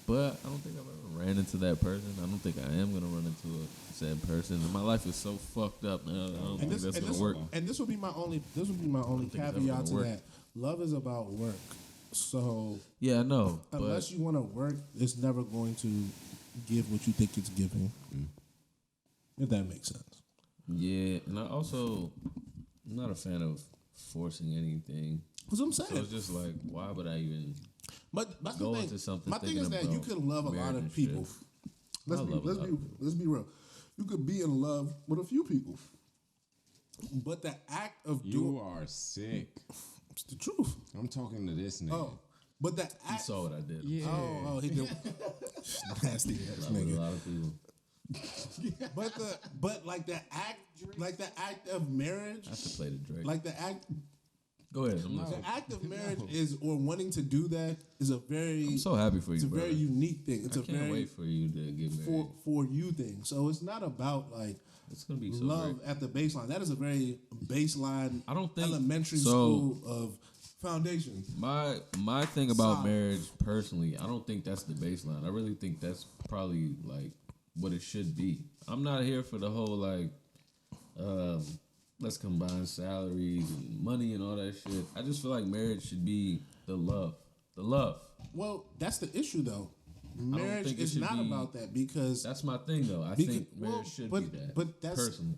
But I don't think I've ever ran into that person. I don't think I am gonna run into a said person. And my life is so fucked up now. I don't think that's gonna work. And this would be my only. This would be my only think it's ever caveat gonna to work. that. Love is about work. So Yeah, I know. unless you want to work, it's never going to give what you think it's giving. If that makes sense. Yeah, and I also I'm not a fan of forcing anything. That's what I'm So saying. it's just like, why would I even? But that's go the thing. into something My thing is thinking that you about can love a lot marriage of and people. shit. I love a lot of people. Let's be real. You could be in love with a few people, but the act of You doing are sick. it's the truth. I'm talking to this nigga. Oh, but the You act. saw what I did. Yeah. Oh, he did. Nasty ass With a nigga. lot of people. But like the act of marriage, I have to play the Drake. like the act. Go ahead. I'm listening. The act of marriage is, or wanting to do that, is a very. I'm so happy for you, It's a brother. very unique thing. It's I a can't very wait for you to get married. for you thing. So it's not about like It's gonna be so love great. at the baseline. That is a very baseline. I don't think elementary so. school of foundation. My thing about Solid. marriage personally, I don't think that's the baseline. I really think that's probably like what it should be. I'm not here for the whole like let's combine salaries and money and all that shit. I just feel like marriage should be the love. The love. Well, that's the issue though. Marriage think it is should not be- about that because That's my thing though. I because- think marriage well, should but, be that. But personally.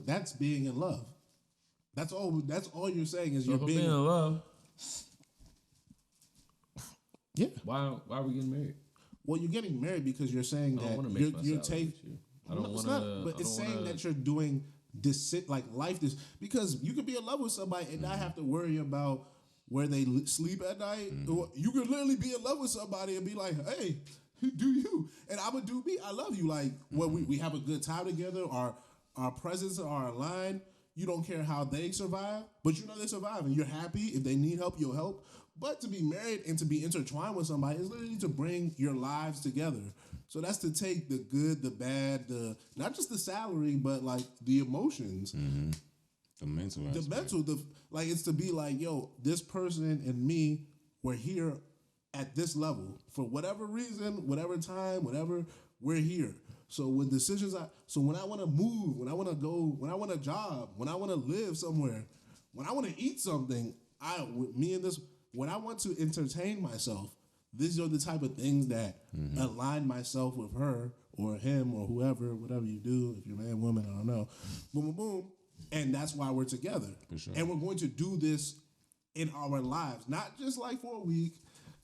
That's being in love. That's all you're saying is So you're if I'm being being in love, yeah. why are we getting married? Well, you're getting married because you're saying I don't want to that make my you're salary taking. with you. I don't it's want to. not, but it's saying that you're doing like life this because you could be in love with somebody and not have to worry about where they sleep at night. Or you could literally be in love with somebody and be like, hey, do you? And I'm gonna do me. I love you. Like when we have a good time together, our presence are aligned. You don't care how they survive, but you know they survive and you're happy. If they need help, you'll help. But to be married and to be intertwined with somebody is literally to bring your lives together. So that's to take the good, the bad, the not just the salary, but like the emotions. The mental aspect. The mental, like it's to be like, yo, this person and me, we're here at this level for whatever reason, whatever time, whatever, we're here. So when decisions so when I want to move, when I want to go, when I want a job, when I want to live somewhere, when I want to eat something, when I want to entertain myself, these are the type of things that align myself with her or him or whoever, whatever you do, if you're man, woman, I don't know. Boom, boom, boom. And that's why we're together. For sure. And we're going to do this in our lives, not just like for a week,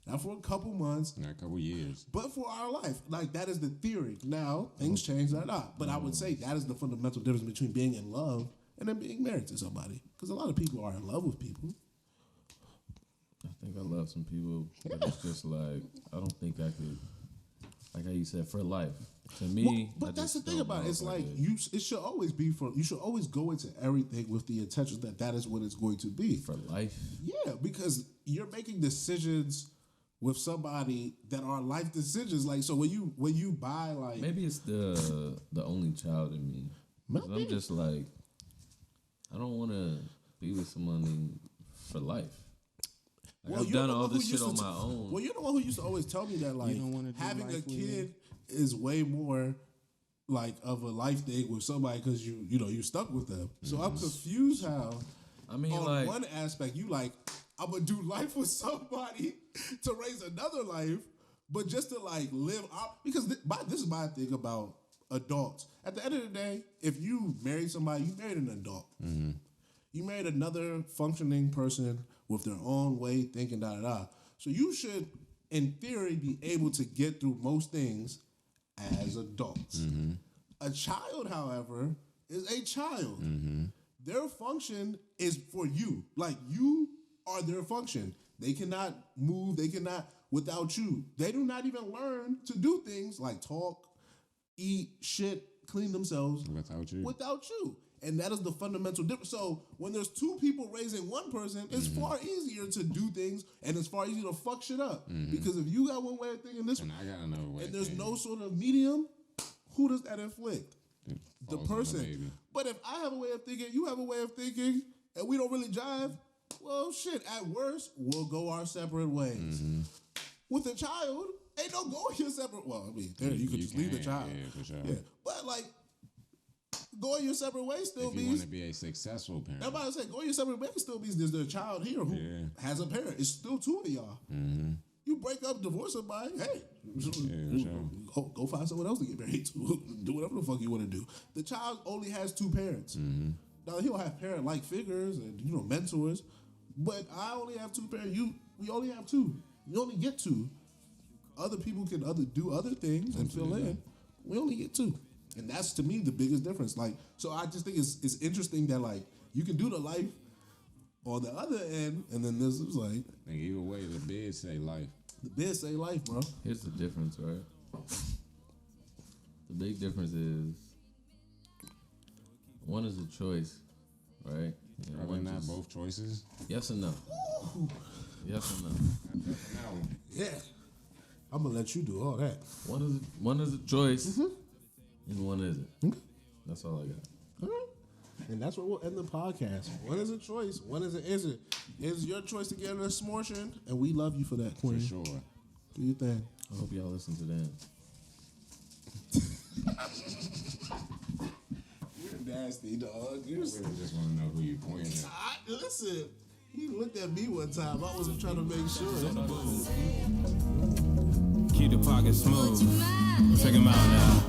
not for a couple months, Not a couple years. but for our life. Like that is the theory. Now, things change or not. But I would say that is the fundamental difference between being in love and then being married to somebody. Because a lot of people are in love with people. I think I love some people, but it's just like I don't think I could. Like how you said, for life. To me, But I that's the just thing don't about it. know It's if I like could. it should always be you should always go into everything with the intention that is what it's going to be. For life. Yeah, because you're making decisions with somebody that are life decisions. Like so when you buy like Maybe it's the only child in me. 'Cause I'm just like, I don't want to be with someone for life. Like I've you're done the all one who this shit used on to my own. Well, you're the one who used to always tell me that like don't wanna do having a life with kid is way more like of a life thing with somebody because you stuck with them. So I'm confused how I mean, on like, one aspect you like I'm gonna do life with somebody to raise another life, but just to like live out because this is my thing about adults. At the end of the day, if you marry somebody, you married an adult. You married another functioning person with their own way thinking, da da da. So you should, in theory, be able to get through most things as adults. A child, however, is a child. Their function is for you. Like you are their function. They cannot move. They cannot without you. They do not even learn to do things like talk, eat, shit, clean themselves without you. And that is the fundamental difference. So when there's two people raising one person, it's far easier to do things and it's far easier to fuck shit up. Because if you got one way of thinking this And I got another way. and there's no sort of medium, who does that inflict? The Falls on person. baby. But if I have a way of thinking, you have a way of thinking, and we don't really jive, well, shit, at worst, we'll go our separate ways. With a child, ain't no going your separate. Well, I mean, you could just leave the child. Yeah, for sure. Yeah, but like going your separate ways still If you means. want to be a successful parent. I'm about to say going your separate ways still means there's a child here who has a parent. It's still two of y'all. You break up, divorce somebody. Hey, go find someone else to get married to. Do whatever the fuck you want to do. The child only has two parents. Now he'll have parent-like figures and mentors, but I only have two parents. We only have two. You only get two. Other people can do other things and fill in. We only get two, and that's to me the biggest difference. Like, so I just think it's interesting that like you can do the life on the other end, and then this is like And either way, the bed say life. the bed say life, bro. here's the difference, right? The big difference is one is a choice, right? And Are they one not just- both choices? Yes and no. Yes and no. Yeah, I'm gonna let you do all that. One is a choice, and one isn't. That's all I got. All right. And that's where we'll end the podcast. One is a choice, one is an isn't. It's your choice to get an smortion, and we love you for that, Queen. For sure. Do your thing. I hope y'all listen to that. You're nasty, dog. You're I really just want to know who you pointing at. listen. He looked at me one time. I wasn't trying to make sure. Keep the pocket smooth. Check him out now.